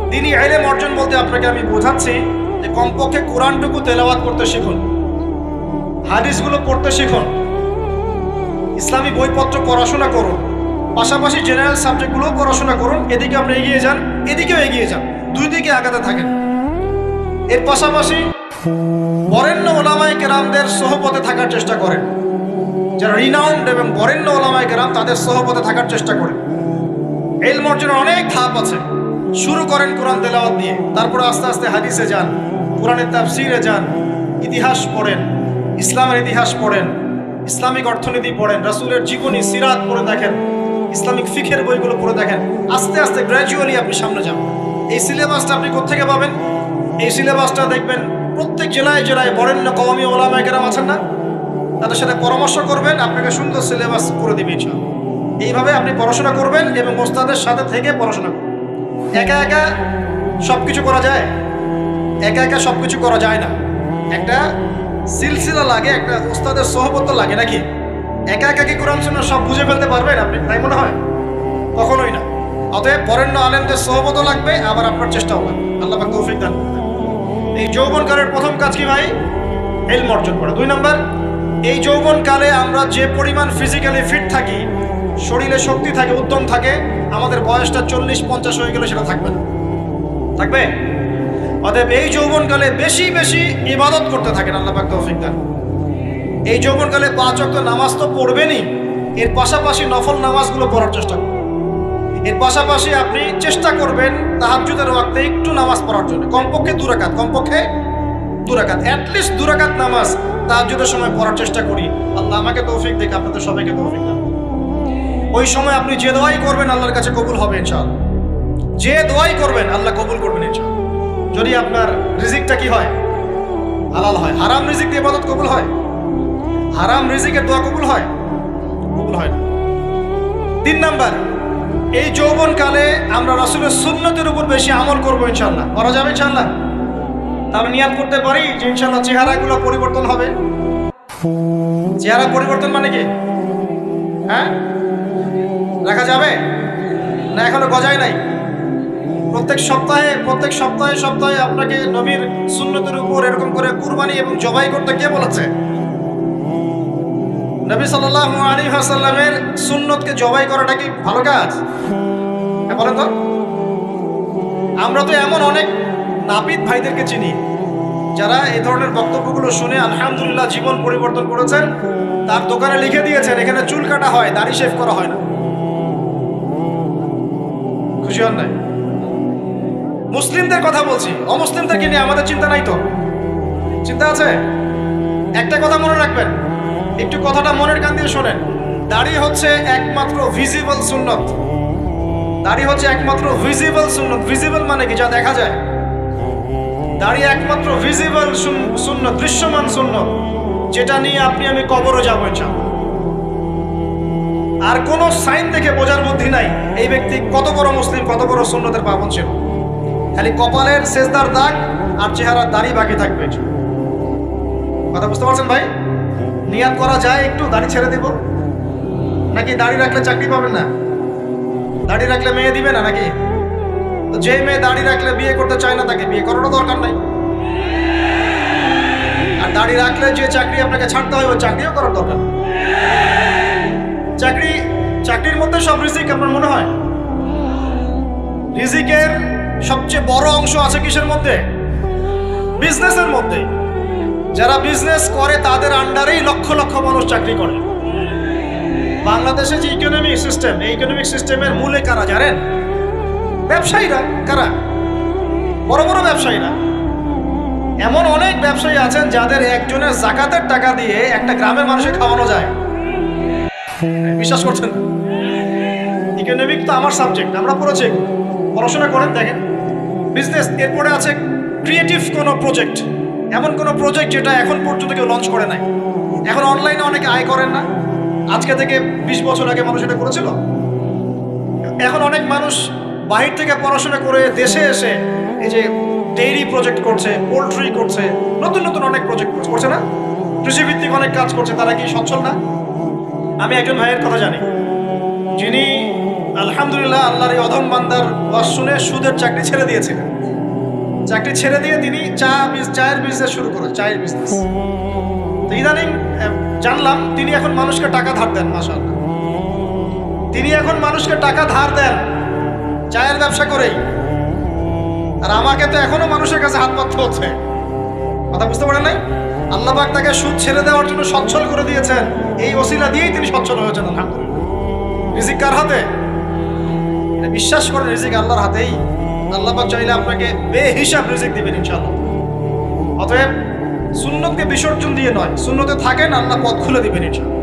S1: দ্বীনি ইলম অর্জন বলতে আপনাকে আমি বোঝাচ্ছি যে কমপক্ষে কোরআনটুকু তেলাওয়াত করতে শিখুন, হাদিসগুলো পড়তে শিখুন, ইসলামী বইপত্র পড়াশোনা করুন, পাশাপাশি জেনারেল সাবজেক্টগুলোও পড়াশোনা করুন। এদিকে আপনি এগিয়ে যান, এদিকেও এগিয়ে যান, দুই দিকে আগাতে থাকেন। এর পাশাপাশি বরেণ্য ওলামায়ে কেরামদের সোহবতে থাকার চেষ্টা করেন। যারা রিনাউন্ড এবং বরেণ্য ওলামায়ে কেরাম, তাদের সোহবতে থাকার চেষ্টা করেন। ইলম অর্জনের অনেক ধাপ আছে। শুরু করেন কোরআন তেলাওয়াত দিয়ে, তারপরে আস্তে আস্তে হাদিসে যান, কোরআনের তাফসিরে যান, ইতিহাস পড়েন, ইসলামের ইতিহাস পড়েন, ইসলামিক অর্থনীতি পড়েন, রাসূলের জীবনী সিরাত পড়ে দেখেন, ইসলামিক ফিকহের বইগুলো পড়ে দেখেন। আস্তে আস্তে গ্র্যাজুয়ালি আপনি সামনে যান। এই সিলেবাসটা আপনি কোত্থেকে পাবেন? এই সিলেবাসটা দেখবেন প্রত্যেক জেলায় জেলায় বরেণ্য কওমি ওলামায়ে কেরাম আছেন না, তাদের সাথে পরামর্শ করবেন, আপনাকে সুন্দর সিলেবাস করে দিবে ইনশাআল্লাহ। এইভাবে আপনি পড়াশোনা করবেন এবং ওস্তাদের সাথে থেকে পড়াশোনা করবেন। একা একা সব কিছু করা যায়? একা একা সব কিছু করা যায় না। একটা সিলসিলা লাগে, একটা ওস্তাদের সোহবত লাগে নাকি? একা একা কি কোরআন সুন্নাহ সব বুঝে ফেলতে পারবেন আপনি? তাই মনে হয়? কখনোই না। অতএব বরেণ্য আলেমদের সোহবত লাগবে, আবার আপনার চেষ্টাও লাগবে। আল্লাহ পাক তৌফিক দান করুন। এই যৌবনকালের প্রথম কাজ কি ভাই? ইলম অর্জন করা। 2 নাম্বার, এই যৌবনকালে আমরা যে পরিমাণ ফিজিক্যালি ফিট থাকি, শরীরে শক্তি থাকে, উদ্যম থাকে, আমাদের বয়সটা 40-50 হয়ে গেলে সেটা থাকবে না। থাকবে? অতএব এই যৌবনকালে বেশি বেশি ইবাদত করতে থাকেন। আল্লাহ পাক তৌফিক দান। এই যৌবনকালে 5 ওয়াক্ত নামাজ তো পড়বেনই, এর পাশাপাশি নফল নামাজগুলো পড়ার চেষ্টা করবেন। এর পাশাপাশি আপনি চেষ্টা করবেন তাহাজ্জুদের ওয়াক্তে একটু নামাজ পড়ার জন্য, কমপক্ষে 2 রাকাত, কমপক্ষে 2 রাকাত, অ্যাটলিস্ট 2 রাকাত নামাজ তাহাজ্জুদের সময় পড়ার চেষ্টা করি। আল্লাহ আমাকে তৌফিক দিক, আপনাদের সবাইকে তৌফিক দান। ওই সময় আপনি যে দোয়াই করবেন আল্লাহর কাছে কবুল হবে ইনশাআল্লাহ। যে দোয়াই করবেন আল্লাহ কবুল করবেন ইনশাআল্লাহ। যদি আপনার রিজিকটা কি হয়? হালাল হয়। হারাম রিজিক দিয়ে ইবাদত কবুল হয়? হারাম রিজিকের দোয়া কবুল হয়? কবুল হয় না। 3 নাম্বার, এই যৌবনকালে আমরা রাসূলের সুন্নতের উপর বেশি আমল করবো ইনশাআল্লাহ। করা যাবে ইনশাআল্লাহ? তাহলে নিয়াত করতে পারি যে ইনশাআল্লাহ চেহারাগুলো পরিবর্তন হবে। চেহারা পরিবর্তন মানে কি? হ্যাঁ, রাখা যাবে না? এখনো গজায় নাই। প্রত্যেক সপ্তাহে আপনাকে নবীর সুন্নতের উপর এরকম করে কুরবানি এবং জবাই করতে কে বলেছে? নবী সাল্লাল্লাহু আলাইহি ওয়াসাল্লামের সুন্নতকে জবাই করাটা কি ভালো কাজ? হ্যাঁ বলেন তো। আমরা তো এমন অনেক নাপিত ভাইদেরকে চিনি যারা এই ধরনের বক্তব্যগুলো শুনে আলহামদুলিল্লাহ জীবন পরিবর্তন করেছেন, তার দোকানে লিখে দিয়েছেন এখানে চুল কাটা হয়, দাড়ি শেভ করা হয় না। খুশি হন নাই? মুসলিমদের কথা বলছি, অমুসলিমদেরকে নিয়ে আমাদের চিন্তা নাই তো? চিন্তা আছে? একটা কথা মনে রাখবেন, একটু কথাটা মনের কান দিয়ে শোনেন। দাড়ি হচ্ছে একমাত্র ভিজিবল সুন্নত। দাড়ি হচ্ছে একমাত্র ভিজিবল সুন্নত। ভিজিবল মানে কি? যা দেখা যায়। দাড়ি একমাত্র ভিজিবল সুন্নত, দৃশ্যমান সুন্নত, যেটা নিয়ে আপনি আমি কবরে যাবো ইনশাআল্লাহ। আর কোন সাইন দেখে বোঝার বুদ্ধি নাই এই ব্যক্তি কত বড় মুসলিম, কত বড় সুন্নতের পাবন ছিল। খালি কপালের সেজদার দাগ আর চেহারার দাড়ি বাকি থাকবে। কথা বুঝতে পারছেন ভাই? নিয়াত করা যায় একটু দাড়ি ছেড়ে দিব, নাকি দাড়ি রাখলে চাকরি পাবেন না? দাড়ি রাখলে মেয়ে দিবে না নাকি? তো যে মেয়ে দাড়ি রাখলে বিয়ে করতে চায় না তাকে বিয়ে করারও দরকার নাই। আর দাড়ি রাখলে যে চাকরি আপনাকে ছাড়তে হয় ওই চাকরিও করার দরকার। চাকরির মধ্যে সব রিজিক আপনার মনে হয়? রিজিকের সবচেয়ে বড় অংশ আছে কিসের মধ্যে? বিজনেসের মধ্যে। যারা বিজনেস করে তাদের আন্ডারেই লক্ষ লক্ষ মানুষ চাকরি করে। বাংলাদেশে যে ইকোনমিক সিস্টেম, এই ইকোনমিক সিস্টেমের মূলে কারা জানেন? ব্যবসায়ীরা। কারা? বড় বড় ব্যবসায়ীরা। এমন অনেক ব্যবসায়ী আছেন যাদের একজনের জাকাতের টাকা দিয়ে একটা গ্রামের মানুষকে খাওয়ানো যায়। বিশ্বাস করছেন? ইকোনমিক তো আমার সাবজেক্ট, আমরা পড়েছি, পড়াশোনা করেন, দেখেন। বিজনেস, এরপরে আছে ক্রিয়েটিভ কোনো প্রজেক্ট, এমন কোনো প্রজেক্ট যেটা এখন পর্যন্ত কেউ লঞ্চ করে নাই। এখন অনলাইনে অনেকে আয় করেন না, আজকে থেকে 20 বছর আগে মানুষ এটা করেছিল। এখন অনেক মানুষ বাহির থেকে পড়াশোনা করে দেশে এসে এই যে ডেইরি প্রজেক্ট করছে, পোলট্রি করছে, নতুন নতুন অনেক প্রজেক্ট করছে না? কৃষিভিত্তিক অনেক কাজ করছে। তারা কি সচ্ছল না? আমি একজন ভাইয়ের কথা জানি, যিনি আলহামদুলিল্লাহ আল্লাহর এই অধম বান্দার ওয়াজ শুনে সুদের চাকরি ছেড়ে দিয়েছিলেন। চাকরি ছেড়ে দিয়ে তিনি চায়ের বিজনেস শুরু করেন, চায়ের বিজনেস। তো ইদানিং জানলাম তিনি এখন মানুষকে টাকা ধার দেন। মাশাআল্লাহ, তিনি এখন মানুষকে টাকা ধার দেন চায়ের ব্যবসা করেই। আর আমাকে তো এখনো মানুষের কাছে হাত পাততে হচ্ছে। কথা বুঝতে পারেন নাই? আল্লাহ পাক তাকে সুদ ছেড়ে দেওয়ার জন্য সচ্ছল করে দিয়েছেন। এই ওসিলা দিয়েই তিনি সচ্ছল হয়েছেন আলহামদুলিল্লাহ। রিজিক কার হাতে? বিশ্বাস করেন, রিজিক আল্লাহর হাতেই। আল্লাহ পাক চাইলে আপনাকে বেহিসাব রিজিক দিবেন ইনশাআল্লাহ। অতএব সুন্নতকে বিসর্জন দিয়ে নয়, সুন্নতে থাকেন, আল্লাহ পথ খুলে দিবেন ইনশাআল্লাহ।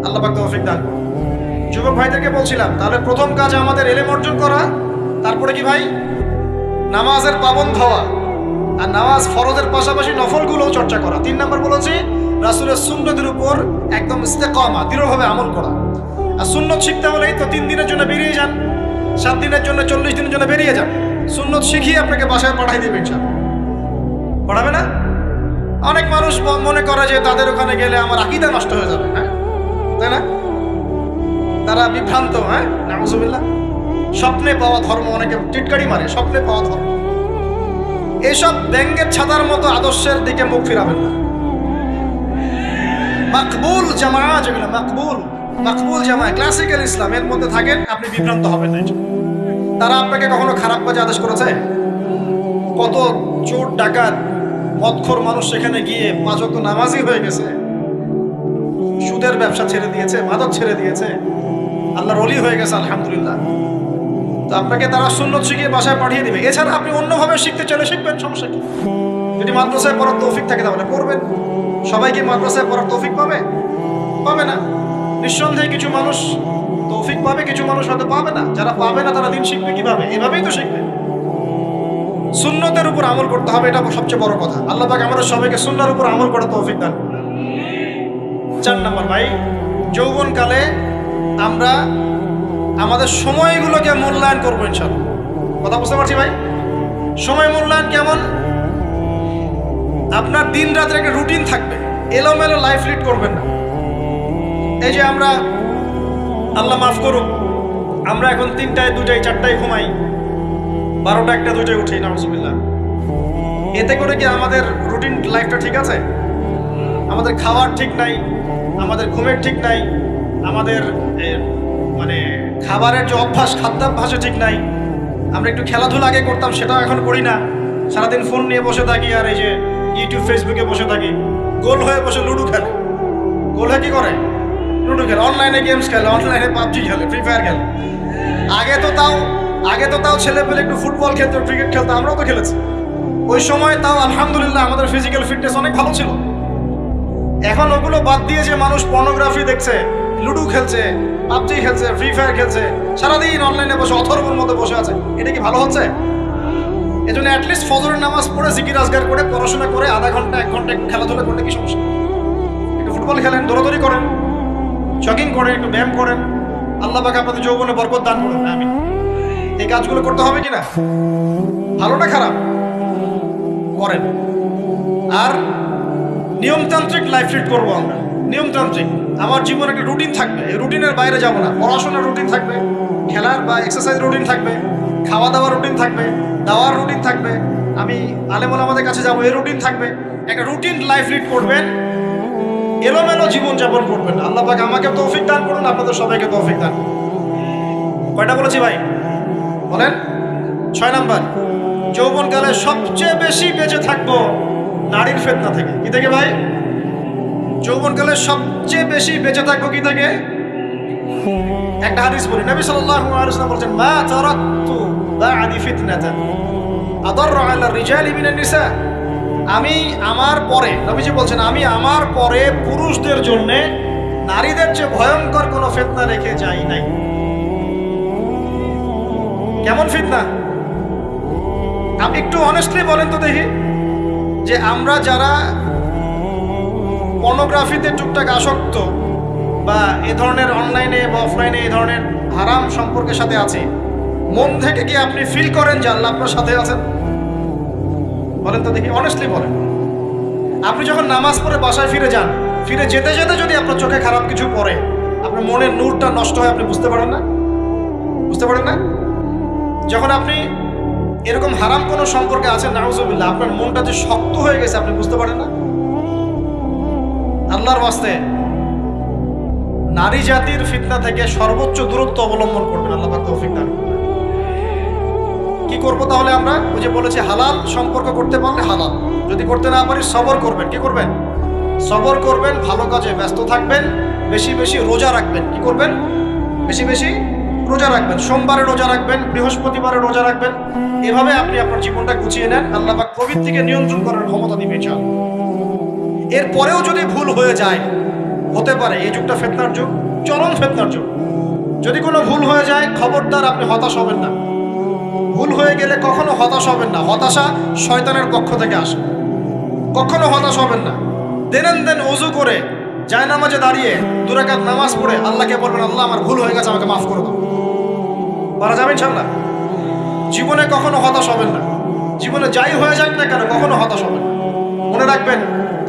S1: আল্লাহ পাক তৌফিক দান করুন। যুবক ভাইদেরকে বলছিলাম, তাহলে প্রথম কাজ আমাদের ইলম অর্জন করা, তারপরে কি ভাই? নামাজের পাবন্দ হওয়া, আর নামাজ ফরজের পাশাপাশি নফলগুলোও চর্চা করা। 3 নম্বর বলেছি রাসূলের সুন্নতের উপর একদম ইস্তেকামা, দৃঢ়ভাবে আমল করা। আর সুন্নত শিখতে হলেই তো 3 দিনের জন্য বেরিয়ে যান, 7 দিনের জন্য, 40 দিনের জন্য বেরিয়ে যান। সুন্নত শিখিয়ে আপনাকে বাসায় পাঠাই দেবে ইনশাআল্লাহ। পড়াবে না? অনেক মানুষ মনে করে যে তাদের ওখানে গেলে আমার আকীদা নষ্ট হয়ে যাবে, হ্যাঁ, তাই না? তারা বিভ্রান্ত। হ্যাঁ, নাউজুবিল্লাহ। স্বপ্নে পাওয়া ধর্ম, অনেকে টিটকারি মারে, স্বপ্নে পাওয়া ধর্ম। এসব ব্যাঙ্গের ছাতার মতো আদর্শের দিকে মুখ ফিরাবেন না। মাকবুল জামা, যেগুলো মাকবুল জামা, ক্লাসিক্যাল ইসলাম, এর মধ্যে থাকেন, আপনি বিভ্রান্ত হবেন না। তারা আপনাকে কখনো খারাপ কাজে আদেশ করেছে? কত চোর ডাকাত মদখোর মানুষ সেখানে গিয়ে 5 ওয়াক্ত নামাজি হয়ে গেছে, সুদের ব্যবসা ছেড়ে দিয়েছে, মাদক ছেড়ে দিয়েছে, আল্লাহর ওলি হয়ে গেছে আলহামদুলিল্লাহ। তো আপনাকে তারা সুন্নত শিখিয়ে বাসায় পাঠিয়ে দিবে। এছাড়া আপনি অন্যভাবে শিখতে চলে শিখবেন, সমস্যা কি? যদি মাদ্রাসায় পড়ার তৌফিক থাকে তাহলে পড়বেন। সবাই কি মাদ্রাসায় পড়ার তৌফিক পাবে? পাবে না। নিঃসন্দেহে কিছু মানুষ তৌফিক পাবে, কিছু মানুষ হয়তো পাবে না। যারা পাবে না তারা দিন শিখবে কিভাবে? এভাবেই তো শিখবে। সুন্নতের উপর আমল করতে হবে, এটা সবচেয়ে বড় কথা। আল্লাহ পাক আমাদের সবাইকে সুন্নাহর উপর আমল করার তৌফিক দান করুন। 4 নম্বর ভাই, যৌবনকালে আমরা আমাদের সময়গুলোকে মূল্যায়ন করবো ইনশাআল্লাহ। কথা বুঝতে পারছি ভাই? সময় মূল্যায়ন কেমন? আপনার দিন রাতের একটা রুটিন থাকবে, এলোমেলো লাইফ লিড করবেন না। এই যে আমরা, আল্লাহ মাফ করুক, আমরা এখন 3টায় 2টায় 4টায় ঘুমাই, 12টা 1টা 2টায় উঠি, নাউজুবিল্লাহ। এতে করে কি আমাদের রুটিন লাইফটা ঠিক আছে? আমাদের খাওয়ার ঠিক নাই, আমাদের ঘুমের ঠিক নাই, আমাদের মানে খাবারের যে অভ্যাস, খাদ্যাভ্যাসে ঠিক নাই। আমরা একটু খেলাধুলা আগে করতাম, সেটাও এখন করি না। সারাদিন ফোন নিয়ে বসে থাকি, আর এই যে ইউটিউব ফেসবুকে বসে থাকি, গোল হয়ে বসে লুডো খেলে। গোল হয়ে কি করে? লুডো খেলে, অনলাইনে গেমস খেলে, অনলাইনে পাবজি খেলে, ফ্রি ফায়ার খেলে। আগে তো তাও ছেলে পেলে একটু ফুটবল খেলতো, ক্রিকেট খেলতো, আমরাও তো খেলেছি। ওই সময় তাও আলহামদুলিল্লাহ আমাদের ফিজিক্যাল ফিটনেস অনেক ভালো ছিল। এখন ওগুলো বাদ দিয়ে যে মানুষ পর্নোগ্রাফি দেখছে, লুডো খেলছে, পাবজি খেলছে, ফ্রি ফায়ার খেলছে, সারাদিন অনলাইনে বসে অথর্বর মতো বসে আছে, এটা কি ভালো হচ্ছে? এজন্য অ্যাটলিস্ট ফজরের নামাজ পড়ে জিকির আজগার করে পড়াশোনা করে আধা ঘন্টা 1 ঘন্টা খেলাধুলা করলে কি সমস্যা? একটু ফুটবল খেলেন, দৌড়াদৌড়ি করেন, জগিং করেন, একটু ব্যায়াম করেন, আল্লাহ পাক আপনাদের যৌবনে বরকত দান করুন। আমি এই কাজগুলো করতে হবে কিনা? ভালো না খারাপ? করেন। আর নিয়মতান্ত্রিক লাইফ লিড করবো আমরা। নিয়মতান্ত্রিক, আমার জীবনে একটা রুটিন থাকবে, এই রুটিনের বাইরে যাব না। পড়াশোনার রুটিন থাকবে, খেলার বা এক্সারসাইজ রুটিন থাকবে, খাওয়া দাওয়ার রুটিন থাকবে, দাওয়ার রুটিন থাকবে, আমি আলেম ওলামাদের কাছে যাবো, এই রুটিন থাকবে। একটা রুটিন লাইফ লিড করবেন, এলোমেলো জীবন যাপন করবেন। আল্লাহ পাক আমাকে তৌফিক দান করুন, আপনাদের সবাইকে তৌফিক দান করুন। কয়টা বলেছি ভাই? বলেন। 6 নাম্বার, যৌবনকালে সবচেয়ে বেশি বেঁচে থাকবো নারীর ফিতনা থেকে। কি থেকে ভাই? যৌবনকালে সবচেয়ে বেশি বেঁচে থাকবো কি থেকে? একটা হাদিস বলি, নবী সাল্লাল্লাহু আলাইহি ওয়াসাল্লাম বলেছেন, মা তারাকতু বা'দি ফিতনাতান আদাররু আলা রিজালি মিনান নিসা। আমি আমার পরে, নবীজি বলছেন, আমি আমার পরে পুরুষদের জন্য নারীদের চেয়ে ভয়ঙ্কর কোনো ফিতনা রেখে যাই নাই। কেমন ফিতনা? আপনি একটু অনেস্টলি বলেন তো দেখি, যে আমরা যারা পর্নোগ্রাফিতে টুকটাক আসক্ত বা এ ধরনের অনলাইনে বা অফলাইনে এই ধরনের হারাম সম্পর্কের সাথে আছি, মন থেকে কি আপনি ফিল করেন যে আল্লাহ আপনার সাথে আছেন? বলেন তো দেখি, অনেস্টলি বলেন। আপনি যখন নামাজ পড়ে বাসায় ফিরে যান, ফিরে যেতে যেতে যদি আপনার চোখে খারাপ কিছু পড়ে, আপনার মনের নূরটা নষ্ট হয়, আপনি বুঝতে পারেন না? বুঝতে পারেন না? যখন আপনি এরকম হারাম কোনো সম্পর্কে আছেন, নাউজুবিল্লাহ, আপনার মনটা যে শক্ত হয়ে গেছে, আপনি বুঝতে পারেন না? আল্লাহর ওয়াস্তে নারী জাতির ফিতনা থেকে সর্বোচ্চ দূরত্ব অবলম্বন করবেন। আল্লাহ পাক তৌফিক দান করুন। কি করবো তাহলে আমরা? ওই যে বলেছি, হালাল সম্পর্ক করতে পারলে হালাল, যদি করতে না পারি সবর করবেন। কি করবেন? সবর করবেন, ভালো কাজে ব্যস্ত থাকবেন, বেশি বেশি রোজা রাখবেন। কি করবেন? বেশি বেশি রোজা রাখবেন, সোমবারে রোজা রাখবেন, বৃহস্পতিবারে রোজা রাখবেন। এভাবে আপনি আপনার জীবনটা গুছিয়ে নেন, আল্লাহ পাক প্রবৃত্তিকে নিয়ন্ত্রণ করার ক্ষমতা দিবে চান। এরপরেও যদি ভুল হয়ে যায়, হতে পারে এই যুগটা ফিতনার যুগ, চরম ফিতনার যুগ। যদি কোনো ভুল হয়ে যায়, খবরদার আপনি হতাশ হবেন না। ভুল হয়ে গেলে কখনো হতাশ হবেন না। হতাশা শয়তানের পক্ষ থেকে আসে, কখনো হতাশ হবেন না। দেন ওযু করে জায়নামাজে দাঁড়িয়ে 2 রাকাত নামাজ পড়ে আল্লাহকে বলবেন, আল্লাহ আমার ভুল হয়ে গেছে, আমাকে মাফ করে দাও। পারা যাবে ইনশাআল্লাহ। জীবনে কখনো হতাশ হবেন না। জীবনে যাই হয়ে যাক না কেন, কখনো হতাশ হবেন না। মনে রাখবেন,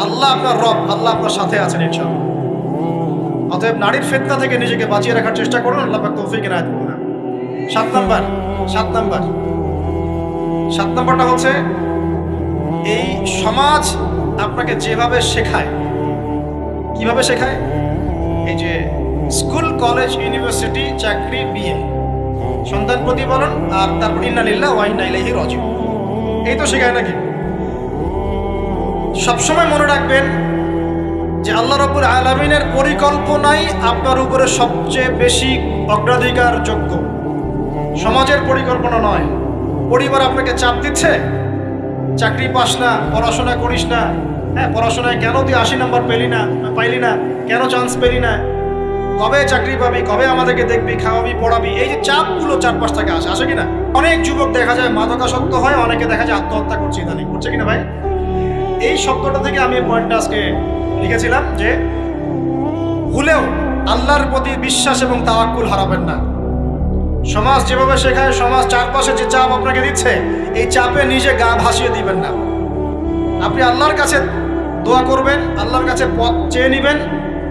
S1: আল্লাহ আপনার রব, আল্লাহ আপনার সাথে আছেন ইনশাআল্লাহ। অতএব নারীর ফিতনা থেকে নিজেকে বাঁচিয়ে রাখার চেষ্টা করুন, আল্লাহ পাক তৌফিক এনায়েত করুন। 7 নাম্বারটা হচ্ছে, এই সমাজ আপনাকে যেভাবে শেখায়, কিভাবে শেখায়? এই যে স্কুল, কলেজ, ইউনিভার্সিটি, চাকরি, বিয়ে, সন্তান প্রতিপালন, আর তারপর ইন্না লিল্লাহি ওয়া ইন্না ইলাইহি রাজিউন, এই তো শেখায় নাকি? সবসময় মনে রাখবেন যে আল্লাহ রাব্বুল আলামিনের পরিকল্পনাই আপনার উপরে সবচেয়ে বেশি অগ্রাধিকার যোগ্য, সমাজের পরিকল্পনা নয়। পরিবার আপনাকে চাপ দিচ্ছে, চাকরি পাস না, পড়াশোনা করিস না, হ্যাঁ পড়াশোনায় কেন তুই 80 নাম্বার পাইলি না, কেন চান্স পেলি না, কবে চাকরি পাবি, কবে আমাদেরকে দেখবি, খাওয়াবি, পড়াবি, এই যে চাপগুলো চারপাশ থেকে আসে কিনা? অনেক যুবক দেখা যায় মাদকাসক্ত হয়, অনেকে দেখা যায় আত্মহত্যা করছে, ইদানিং করছে কিনা ভাই? এই শব্দটা থেকে আমি পয়েন্টটা আজকে লিখেছিলাম যে ভুলেও আল্লাহর প্রতি বিশ্বাস এবং তাওয়াক্কুল হারাবেন না। সমাজ যেভাবে শেখায়, সমাজ চারপাশে যে চাপ আপনাকে দিচ্ছে, এই চাপে নিজে গা ভাসিয়ে দিবেন না। আপনি আল্লাহর কাছে দোয়া করবেন, আল্লাহর কাছে পথ চেয়ে নেবেন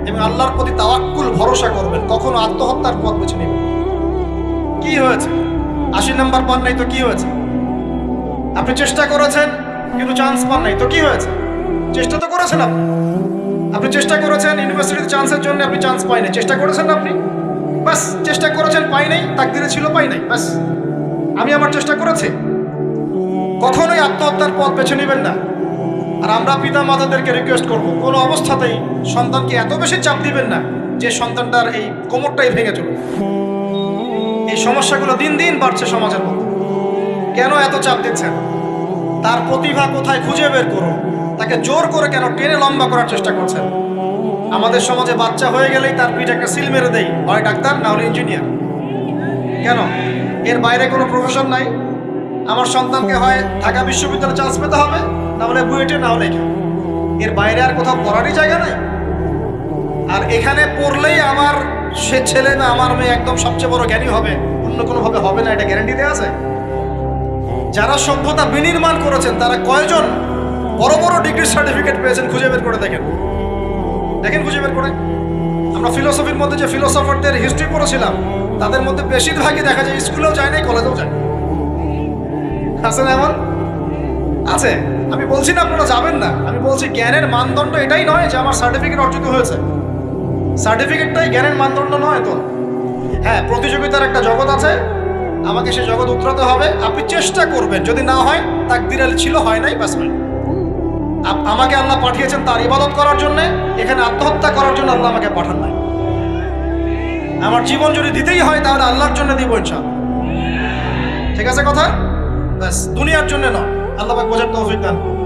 S1: এবং আল্লাহর প্রতি তাওয়াক্কুল ভরসা করবেন। কখনো আত্মহত্যার পথ বেছে নেবেন। কি হয়েছে? 80 নাম্বার পান নাই তো কি হয়েছে? আপনি চেষ্টা করেছেন কিন্তু চান্স পান নাই তো কি হয়েছে? চেষ্টা তো করেছেন আপনি চেষ্টা করেছেন, ইউনিভার্সিটিতে চান্সের জন্য আপনি চান্স পাই নাই, চেষ্টা করেছেন না আপনি, বাস চেষ্টা করেছেন, পাই নাই, তাকদিরে ছিল পাই নাই, বাস আমি আমার চেষ্টা করেছি। কখনোই আত্মহত্যার পথ বেছে নেবেন না। আর আমরা পিতা মাতাদেরকে রিকোয়েস্ট করব কোনো অবস্থাতেই সন্তানকে এত বেশি চাপ দিবেন না যে সন্তানটার এই কোমরটাই ভেঙে চলবে। এই সমস্যাগুলো দিন দিন বাড়ছে সমাজের মধ্যে। কেন এত চাপ দিচ্ছেন? তার প্রতিভা কোথায় খুঁজে বের করুন। তাকে জোর করে কেন টেনে লম্বা করার চেষ্টা করছেন? আমাদের সমাজে বাচ্চা হয়ে গেলেই তার পিঠে একটা সিল মেরে দেয়, হয় ডাক্তার না হলে ইঞ্জিনিয়ার। কেন? এর বাইরে কোনো প্রফেশন নাই। আমার সন্তানকে হয় ঢাকা বিশ্ববিদ্যালয়ে চান্স পেতে হবে, না হলে বুয়েটে, না হলে এখানে। এর বাইরে আর কোথাও পড়ারই জায়গা নাই। আর এখানে পড়লেই আমার সে ছেলে না আমার মেয়ে একদম সবচেয়ে বড় জ্ঞানী হবে, অন্য কোনোভাবে হবে না, এটা গ্যারান্টি দেওয়া আছে? যারা সভ্যতা বিনির্মাণ করেছেন তারা কয়জন বড় বড় ডিগ্রি সার্টিফিকেট পেয়েছেন খুঁজে বের করে দেখেন। দেখেন খুঁজে বের করে। আমরা ফিলোসফির মধ্যে যে ফিলোসফারদের হিস্ট্রি পড়েছিলাম তাদের মধ্যে বেশিরভাগই দেখা যায় স্কুলেও যায় নাই, কলেজেও যায়। আছে না এমন? আছে। আমি বলছি না আপনারা যাবেন না, আমি বলছি জ্ঞানের মানদণ্ড এটাই নয় যে আমার সার্টিফিকেট অর্জিত হয়েছে। সার্টিফিকেটটাই জ্ঞানের মানদণ্ড নয় তো। হ্যাঁ, প্রতিযোগিতার একটা জগৎ আছে, আমাকে সে জগৎ উতরাতে হবে। আপনি চেষ্টা করবেন, যদি না হয় তাকদীরে ছিল, হয় নাই, ব্যাস হয়। আমাকে আল্লাহ পাঠিয়েছেন তার ইবাদত করার জন্য, এখানে আত্মহত্যা করার জন্য আল্লাহ আমাকে পাঠান নাই। আমার জীবন যদি দিতেই হয় তাহলে আল্লাহর জন্য দিব ইনশাআল্লাহ। ঠিক আছে কথা? ব্যাস, দুনিয়ার জন্য নয়। আল্লাহ পাক বোঝার তৌফিক দান করুন।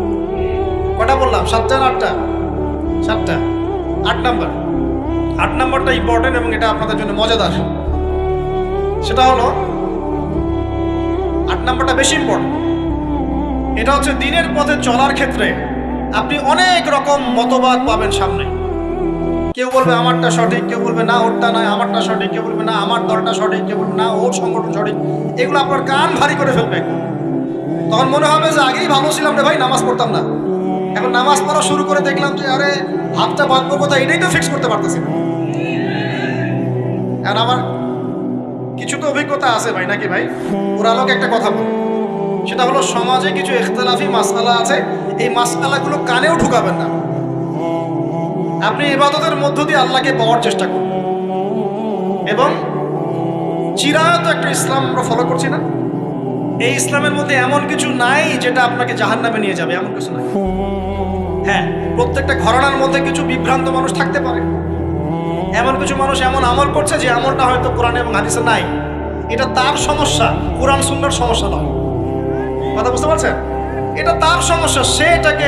S1: কটা বললাম? 7টা না 8টা? 7টা। 8 নাম্বার। 8 নাম্বারটা ইম্পর্টেন্ট এবং এটা আপনাদের জন্য মজাদার। সেটা হলো 8 নাম্বারটা বেশি ইম্পর্টেন্ট। এটা হচ্ছে দিনের পথে চলার ক্ষেত্রে আপনি অনেক রকম মতবাদ পাবেন সামনে। কেউ বলবে আমারটা সঠিক, কেউ বলবে না ওরটা নয়, আমারটা সঠিক, কেউ বলবে না আমার দলটা সঠিক, কেউ বলবে না ওর সংগঠন সঠিক। এগুলো আপনার কান ভারী করে ফেলবে। তখন মনে হবে যে আগেই ভালো ছিলাম রে ভাই, নামাজ পড়তাম না, এখন নামাজ পড়া শুরু করে দেখলাম যে আরে হাতটা বাঁধবো কোথায় এটাই তো ফিক্স করতে পারতেছি না। কারণ আমার কিছু তো অভিজ্ঞতা আছে ভাই, নাকি ভাই? ওর আলোকে একটা কথা বল, সেটা হলো সমাজে কিছু ইখতিলাফি মাসআলা আছে, এই মাসআলাগুলো কানেও ঢুকাবেন না। আপনি ইবাদতের মধ্য দিয়ে আল্লাহকে পাওয়ার চেষ্টা করুন। এবং চিরায়ত একটা ইসলাম আমরা ফলো করছি না? এই ইসলামের মধ্যে এমন কিছু নাই যেটা আপনাকে জাহান্নামে নিয়ে যাবে, এমন কিছু নাই। হ্যাঁ, প্রত্যেকটা ঘরানার মধ্যে কিছু বিভ্রান্ত মানুষ থাকতে পারে। এমন কিছু মানুষ এমন আমল করছে যে আমলটা হয়তো কোরআন এবং হাদিসে নাই। এটা তার সমস্যা, কোরআন সুন্নাহর সমস্যা নয়। কথা বুঝতে পারছেন? এটা তার সমস্যা। সে এটাকে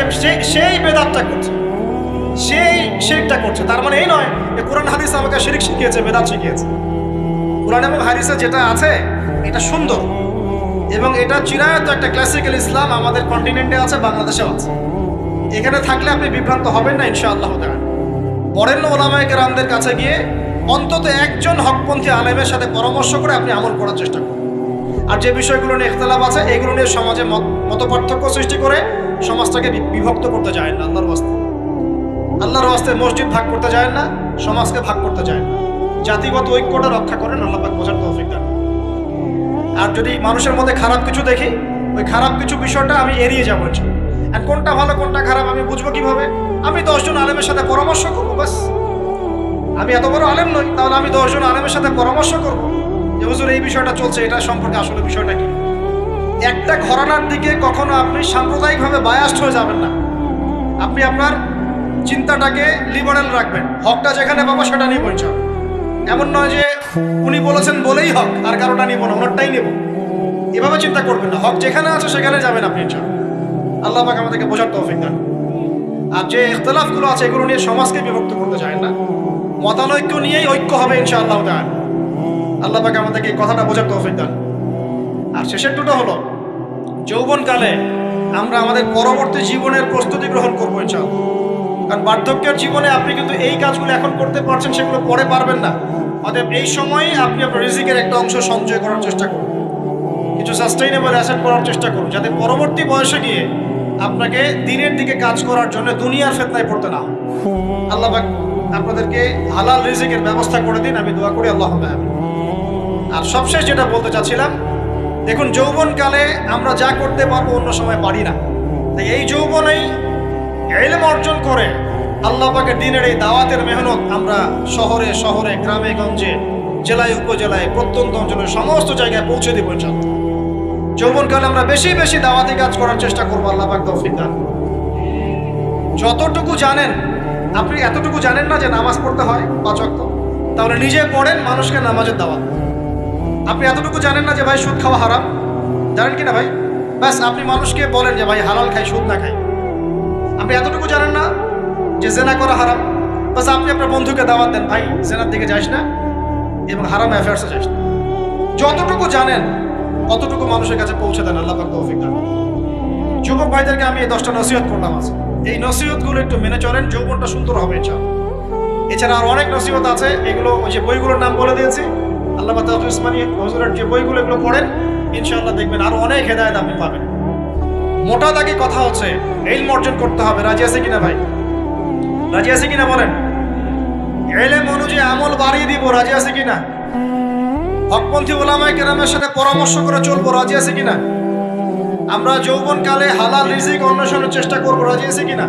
S1: সেই বেদাতটা করছে, সেই শিরকটা করছে। তার মানে এই নয় যে কোরআন হাদিস আমাকে শিরক শিখিয়েছে, বেদাত শিখিয়েছে। কোরআন এবং হাদিসে যেটা আছে এটা সুন্দর এবং এটা চিরায়ত একটা ক্লাসিক্যাল ইসলাম আমাদের কন্টিনেন্টে আছে, বাংলাদেশেও আছে। এখানে থাকলে আপনি বিভ্রান্ত হবেন না ইনশাআল্লাহ তাআলা। বরেণ্য ওলামায়ে কেরামদের কাছে গিয়ে অন্তত একজন হকপন্থী আলেমের সাথে পরামর্শ করে আপনি আমল করার চেষ্টা করুন। আর যে বিষয়গুলো নিয়ে ইখতিলাফ আছে এগুলো নিয়ে সমাজে মত পার্থক্য সৃষ্টি করে সমাজটাকে বিভক্ত করতে যায় না। আল্লাহর ওয়াস্তে মসজিদ ভাগ করতে যায় না, সমাজকে ভাগ করতে যায় না। জাতিগত ঐক্যটা রক্ষা করেন, আল্লাহ পাক বোঝার তৌফিক দান। আর যদি মানুষের মধ্যে খারাপ কিছু দেখি, ওই খারাপ কিছু বিষয়টা আমি এড়িয়ে যাবো। আর কোনটা ভালো কোনটা খারাপ আমি বুঝবো কিভাবে? আমি 10 জন আলেমের সাথে পরামর্শ করবো, বাস। আমি এত বড় আলেম নই, তাহলে আমি 10 জন আলেমের সাথে পরামর্শ করবো যে হুজুর এই বিষয়টা চলছে, এটা সম্পর্কে আসলে বিষয়টা কি। একটা ঘরানার দিকে কখনো আপনি সাম্প্রদায়িকভাবে বায়াস্ট হয়ে যাবেন না। আপনি আপনার চিন্তাটাকে লিবারেল রাখবেন। হকটা যেখানে পাবো সেটা নিব ইনশাআল্লাহ। এমন নয় যে উনি বলেছেন বলেই হক, আর কারোটা নিব না, ওনারটাই নেব, এভাবে চিন্তা করবেন না। হক যেখানে আছে সেখানে যাবেন আপনি ইনশাআল্লাহ। আল্লাহ পাক আমাদেরকে বোঝার তৌফিক দান। আর যে ইখতিলাফগুলো আছে এগুলো নিয়ে সমাজকে বিভক্ত করতে চায় না, মতানৈক্য নিয়েই ঐক্য হবে ইনশাআল্লাহ তাআলা। আল্লাহ পাক আমাদেরকে এই কথাটা বোঝার তৌফিক দান। আর শেষের দুটো হলো যৌবনকালে আমরা আমাদের পরবর্তী জীবনের প্রস্তুতি গ্রহণ করবো ইনশাআল্লাহ। কারণ বার্ধক্যের জীবনে আপনি কিন্তু এই কাজগুলো এখন করতে পারছেন, সেগুলো পরে পারবেন না। অতএব এই সময়ে আপনি আপনার রিজিকের একটা অংশ সঞ্চয় করার চেষ্টা করুন, কিছু সাস্টেইনেবল অ্যাসেট করার চেষ্টা করুন, যাতে পরবর্তী বয়সে গিয়ে আপনাকে দিনের দিকে কাজ করার জন্য দুনিয়ার ফিতনায় পড়তে না হয়। আল্লাহ পাক আপনাদেরকে হালাল রিজিকের ব্যবস্থা করে দিন, আমি দোয়া করি আল্লাহুম্মা আমিন। আর সবশেষ যেটা বলতে চাচ্ছিলাম, দেখুন যৌবনকালে আমরা যা করতে পারবো অন্য সময় পারি না। তাই এই যৌবনেই ইলম অর্জন করে আল্লাহ পাকের দ্বীনের এই দাওয়াতের মেহনত আমরা শহরে শহরে, গ্রামে গঞ্জে, জেলায় উপজেলায়, প্রত্যন্ত অঞ্চলের সমস্ত জায়গায় পৌঁছে দিব ইনশাআল্লাহ। যৌবনকালে আমরা বেশি বেশি দাওয়াতি কাজ করার চেষ্টা করবো, আল্লাহ পাক তৌফিক দান। যতটুকু জানেন, আপনি এতটুকু জানেন না যে নামাজ পড়তে হয় 5 ওয়াক্ত, তাহলে নিজে পড়েন, মানুষকে নামাজের দাওয়াত। আপনি এতটুকু জানেন না যে ভাই সুদ খাওয়া হারাম, জানেন কি না ভাই? ব্যাস আপনি মানুষকে বলেন যে ভাই হালাল খাই, সুদ না খাই। আপনি এতটুকু জানেন না যে জেনা করা হারাম, বাস আপনি আপনার বন্ধুকে দাওয়াত দেন, ভাই জেনার দিকে যাস না এবং হারাম অ্যাফেয়ার্সে যাস না। যতটুকু জানেন অতটুকু মানুষের কাছে পৌঁছে দেন। আল্লাহ পাক তৌফিক দান। যুবক ভাইদেরকে আমি এই 10টা নসিহত করলাম আজ। এই নসিহতগুলো একটু মেনে চলেন, যৌবনটা সুন্দর হবে ইনশাআল্লাহ। এছাড়া আর অনেক নসিহত আছে, এগুলো ওই যে বইগুলোর নাম বলে দিয়েছি, আল্লামা তাওফিক উসমানী হুজুরের যে বইগুলো, এগুলো পড়েন, ইনশাআল্লাহ দেখবেন আরো অনেক হেদায়েত আপনি পাবেন। মোটা দাগে কথা হচ্ছে ইলম অর্জন করতে হবে। রাজি আছে কিনা ভাই? রাজি আছে কিনা বলেন? ইলম অনুযায়ী আমল বাড়িয়ে দিব, রাজি আছে কিনা? হকপন্থী ওলামায়ে কেরামের সাথে পরামর্শ করে চলবো, রাজি আছে কিনা? আমরা যৌবনকালে হালাল রিজিক অন্বেষণের চেষ্টা করবো, রাজি আছে কিনা?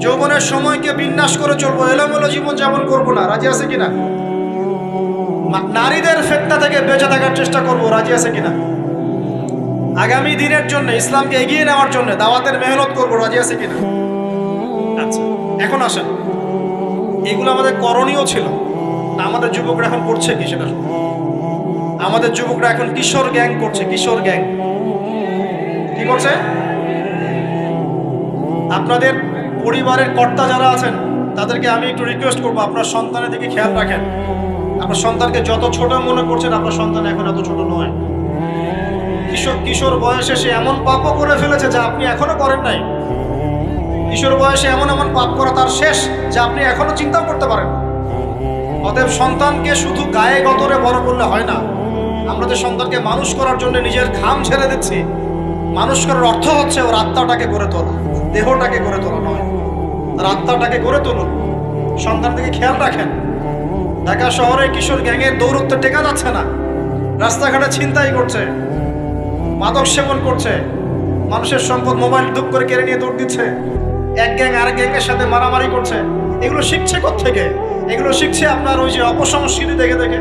S1: যৌবনের সময়কে বিন্যাস করে চলবো, এলোমেলো জীবন যাপন করবো না, রাজি আছে কিনা? নারীদের ফিতনা থেকে বেঁচে থাকার চেষ্টা করবো, রাজি আছে কিনা? আগামী দিনের জন্য, ইসলামকে এগিয়ে নেওয়ার জন্য দাওয়াতের মেহনত করবো, রাজি আছে কিনা? আচ্ছা, এখন আসেন, এগুলো আমাদের করণীয় ছিল না, আমাদের যুবকরা এখন করছে কি সেটা? আমাদের যুবকরা এখন কিশোর গ্যাং করছে। কিশোর গ্যাং কি করছে? আপনাদের পরিবারের কর্তা যারা আছেন তাদেরকে আমি একটু রিকোয়েস্ট করবো, আপনার সন্তানের দিকে খেয়াল রাখেন। আপনার সন্তানকে যত ছোট মনে করছেন, আপনার সন্তান এখন এত ছোট নয়। কিশোর বয়সে সে এমন পাপও করে ফেলেছে যা আপনি এখনো করেন নাই। কিশোর বয়সে এমন এমন পাপ করা তার শেষ যা আপনি এখনো চিন্তাও করতে পারেন। অতএব সন্তানকে শুধু গায়ে গতরে বড় করলে হয় না। আমরা যে সন্তানকে মানুষ করার জন্য নিজের ঘাম ছেড়ে দিচ্ছি, মানুষ করার অর্থ হচ্ছে ওর আত্মাটাকে গড়ে তোলা, দেহটাকে গড়ে তোলা নয়, তার আত্মাটাকে গড়ে তুলুন। সন্তান থেকে খেয়াল রাখেন। ঢাকা শহরে কিশোর গ্যাংয়ের দৌরত্বে টেকা যাচ্ছে না। রাস্তাঘাটে ছিনতাই করছে, মাদক সেবন করছে, মানুষের সম্পদ মোবাইল ধুপ করে কেড়ে নিয়ে দৌড় দিচ্ছে, এক গ্যাং আরেক গ্যাংয়ের সাথে মারামারি করছে। এগুলো শিখছে কোত্থেকে? এগুলো শিখছে আপনার ওই যে অপসংস্কৃতি দেখে দেখে।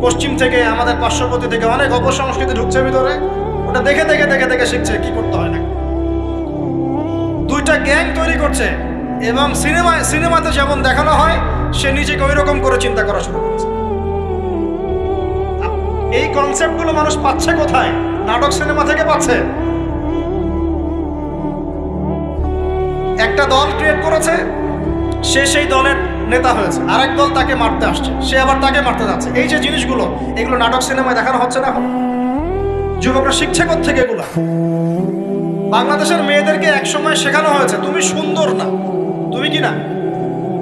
S1: পশ্চিম থেকে, আমাদের পার্শ্ববর্তী থেকে অনেক অপসংস্কৃতি ঢুকছে ভিতরে, ওটা দেখে দেখে দেখে দেখে শিখছে কি করতে হয় না। দুইটা গ্যাং তৈরি করছে এবং সিনেমাতে যেমন দেখানো হয় সে নিজেকে ওই রকম করে চিন্তা করা শুরু করছে। এই কনসেপ্টগুলো মানুষ পাচ্ছে কোথায়? নাটক সিনেমা থেকে পাচ্ছে। একটা দল ক্রিয়েট করেছে, সে সেই দলের নেতা হয়েছে, আরেক দল তাকে মারতে আসছে, সে আবার তাকে মারতে যাচ্ছে। এই যে জিনিসগুলো, এগুলো নাটক সিনেমায় দেখানো হচ্ছে না এখন? যুবকরা শিখছে কোত্থেকে এগুলো? বাংলাদেশের মেয়েদেরকে একসময় শেখানো হয়েছে তুমি সুন্দর না, তুমি কি না,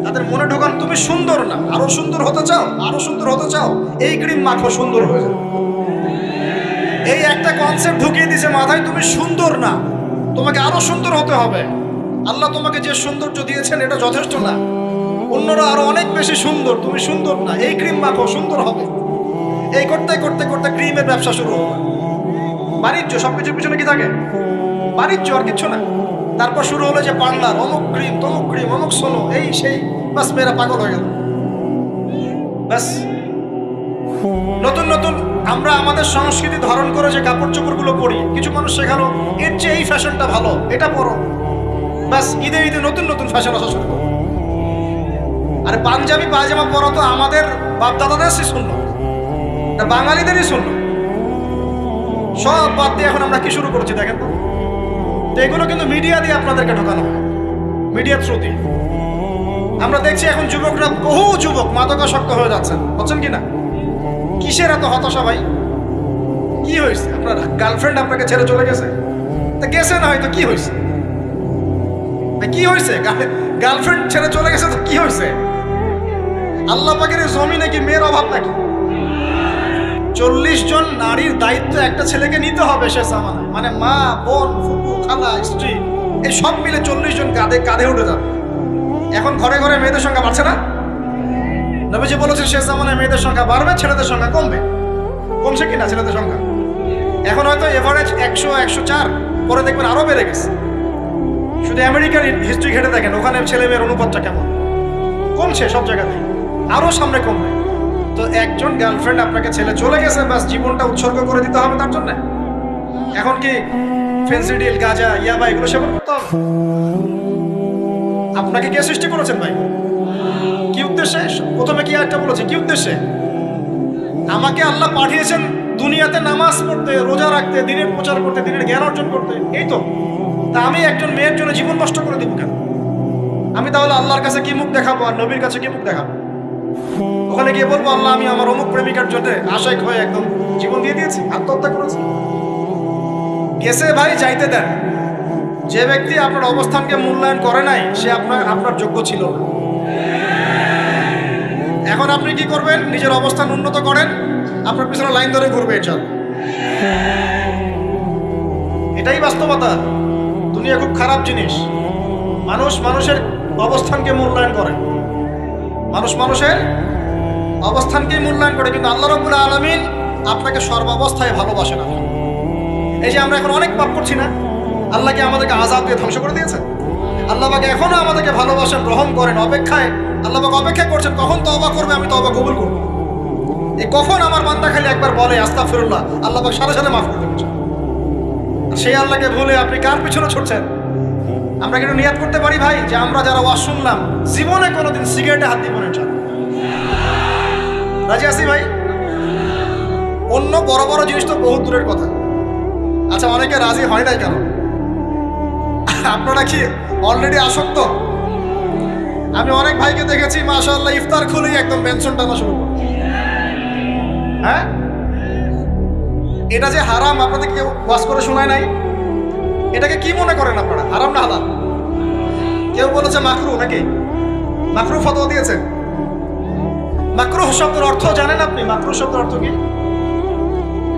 S1: তাদের মনে ঢোকান তুমি সুন্দর না, আরো সুন্দর হতে চাও, আরো সুন্দর হতে চাও, এই ক্রিম মাখো, সুন্দর হয়ে যাবে। এই একটা কনসেপ্ট ঢুকিয়ে দিয়েছে মাথায়, তুমি সুন্দর না, তোমাকে আরো সুন্দর হতে হবে। আল্লাহ তোমাকে যে সৌন্দর্য দিয়েছেন এটা যথেষ্ট না, অন্যরা আরো অনেক বেশি সুন্দর, তুমি সুন্দর না, এই ক্রিম মাখো, সুন্দর হবে। এই করতে করতে করতে ক্রিমের ব্যবসা শুরু হবে। বাণিজ্য, সবকিছুর পিছনে কি থাকে? বাণিজ্য, আর কিছু না। তারপর শুরু হলো যে পার্লার, অমুক ক্রিম, তমুক ক্রিম, অমুক সোনো, এই সেই, বাস মেয়েরা পাগল হয়ে গেল। ব্যাস নতুন নতুন আমরা আমাদের সংস্কৃতি ধারণ করে যে কাপড় চোপড়গুলো পরি, কিছু মানুষ শেখালো এর চেয়ে এই ফ্যাশনটা ভালো, এটা পরো। ব্যাস ঈদে ঈদে নতুন নতুন ফ্যাশন আসা শুরু করো। আর পাঞ্জাবি পায়জামা পরা তো আমাদের বাপদাদাদেরই শূন্য, এটা বাঙালিদেরই শূন্য। সব বাদ দিয়ে এখন আমরা কি শুরু করছি দেখেন তো? এগুলো কিন্তু মিডিয়া দিয়ে আপনাদেরকে ঢোকানো হয়, মিডিয়ার থ্রু দিয়ে। আমরা দেখছি এখন যুবকরা, বহু যুবক মাদকাসক্ত হয়ে যাচ্ছেন, হচ্ছেন কিনা? কিসের এত হতাশা ভাই? কি হয়েছে? আপনার গার্লফ্রেন্ড আপনাকে ছেড়ে চলে গেছে? তা গেছে না, হয়তো কি হয়েছে? কি হয়েছে? গার্লফ্রেন্ড ছেড়ে চলে গেছে তো কি হয়েছে? আল্লাহ পাকের জমিনে কি মেয়ের অভাব নাকি? 40 জন নারীর দায়িত্ব একটা ছেলেকে নিতে হবে সে জামানায়, মানে মা, বোন, ফুপু, খালা, স্ত্রী, এই সব মিলে 40 জন কাঁধে উঠে যাবে। এখন ঘরে ঘরে মেয়েদের সংখ্যা বাড়ছে না? নবীজি বলেছেন শেষ জামানায় মেয়েদের সংখ্যা বাড়বে, ছেলেদের সংখ্যা কমবে। কমছে কিনা ছেলেদের সংখ্যা? এখন হয়তো এভারেজ 100, 104, পরে দেখবেন আরো বেড়ে গেছে। শুধু আমেরিকার হিস্ট্রি ঘেটে দেখেন, ওখানে ছেলে মেয়ের অনুপাতটা কেমন। কমছে সব জায়গাতে, আরো সামনে কমবে। তো একজন গার্লফ্রেন্ড আপনাকে ছেলে চলে গেছে, বাস জীবনটা উৎসর্গ করে দিতে হবে তার জন্য? এখন কি ফেন্সিডিল, গাঁজা, ইয়াবা এগুলো সেবন করতে হবে? আপনাকে কে সৃষ্টি করেছেন ভাই? কি উদ্দেশ্যে? প্রথমে কি একটা বলেছে, কি উদ্দেশ্যে? আমাকে আল্লাহ পাঠিয়েছেন দুনিয়াতে নামাজ পড়তে, রোজা রাখতে, দিনের প্রচার করতে, দিনের জ্ঞান অর্জন করতে, এই তো। তা আমি একজন মেয়ের জন্য জীবন নষ্ট করে দিব কেন? আমি তাহলে আল্লাহর কাছে কি মুখ দেখাবো আর নবীর কাছে কি মুখ দেখাবো? ওখানে গিয়ে বলবো আল্লাহ আমি আমার অমুক প্রেমিকার জন্য আশায় হয়ে একদম জীবন দিয়ে দিয়েছি, আত্মহত্যা করেছি। গেছে ভাই, যাইতে দেন। যে ব্যক্তি আপনার অবস্থানকে মূল্যায়ন করে নাই সে আপনার যোগ্য ছিল না। এখন আপনি কি করবেন? নিজের অবস্থান উন্নত করেন, আপনার পিছনে লাইন ধরে ঘুরবে। এটাই বাস্তবতা। দুনিয়া খুব খারাপ জিনিস। মানুষ মানুষের অবস্থানকে মূল্যায়ন করে, মানুষ মানুষের অবস্থানকে মূল্যায়ন করে, কিন্তু আল্লাহ রাব্বুল আলামিন আপনাকে সর্বাবস্থায় ভালোবাসেন। এই যে আমরা এখন অনেক পাপ করছি না, আল্লাহকে আমাদেরকে আযাব দিয়ে ধ্বংস করে দিয়েছেন। আল্লাহ পাক এখনো আমাদেরকে ভালোবাসেন, রহম করেন, অপেক্ষায়। আল্লাহ পাক অপেক্ষা করছেন কখন তওবা করবে, আমি তওবা কবুল করব। এই কখন আমার বান্দা খালি একবার বলে আস্তাগফিরুল্লাহ, আল্লাহ পাক সাথে সাথে মাফ করে দেবেন। সেই আল্লাহকে ভুলে আপনি কার পিছনে ছুটছেন? আমরা কিন্তু নিয়াত করতে পারি ভাই যে আমরা যারা ওয়াজ শুনলাম জীবনে কোনোদিন সিগারেটে হাত দিব না। রাজি আছি ভাই? অন্য বড় বড় জিনিস তো বহুত দূরের কথা। আচ্ছা, অনেকে রাজি হয় নাই কেন? আপনারা কি অলরেডি আসক্ত? আমি অনেক ভাইকে দেখেছি মাশাআল্লাহ ইফতার খুলেই একদম বেনসন টানা শুরু করে। হ্যাঁ, এটা যে হারাম আপনাদের কেউ ওয়াজ করে শোনায় নাই? এটাকে কি মনে করেন আপনারা, হারাম না হালাল? কেউ বলেছে মাকরু, নাকি মাকরু ফতোয়া দিয়েছে? মাকরুহ শব্দের অর্থ জানেন আপনি? মাকরুহ শব্দের অর্থ কি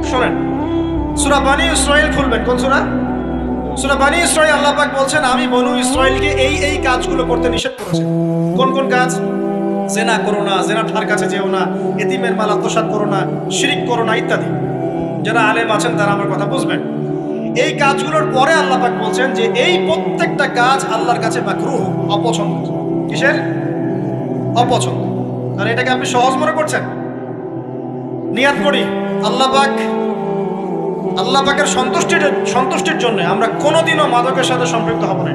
S1: শোনেন। সূরা বনী ইসরাঈল খুলবেন। কোন সূরা? সূরা বনী ইসরাঈল। আল্লাহ পাক বলছেন আমি বনু ইসরাঈলকে এই কাজগুলো করতে নিষেধ করেছি। কোন কোন কাজ? জিনা করো না, জিনার ধার কাছে যেও না, এতিমের মাল আত্মসাৎ করো না, শিরক করো না, ইত্যাদি। যারা আলেম আছেন তারা আমার কথা বুঝবেন। এই কাজগুলোর পরে আল্লাহ পাক বলছেন যে এই প্রত্যেকটা কাজ আল্লাহর কাছে মাকরুহ, অপছন্দ। কিসের? অপছন্দ। আর এটাকে আপনি সহজ মনে করছেন? নিয়াত করি আল্লাহ পাকের সন্তুষ্টির জন্য আমরা কোনোদিনও মাদকের সাথে সম্পৃক্ত হব না।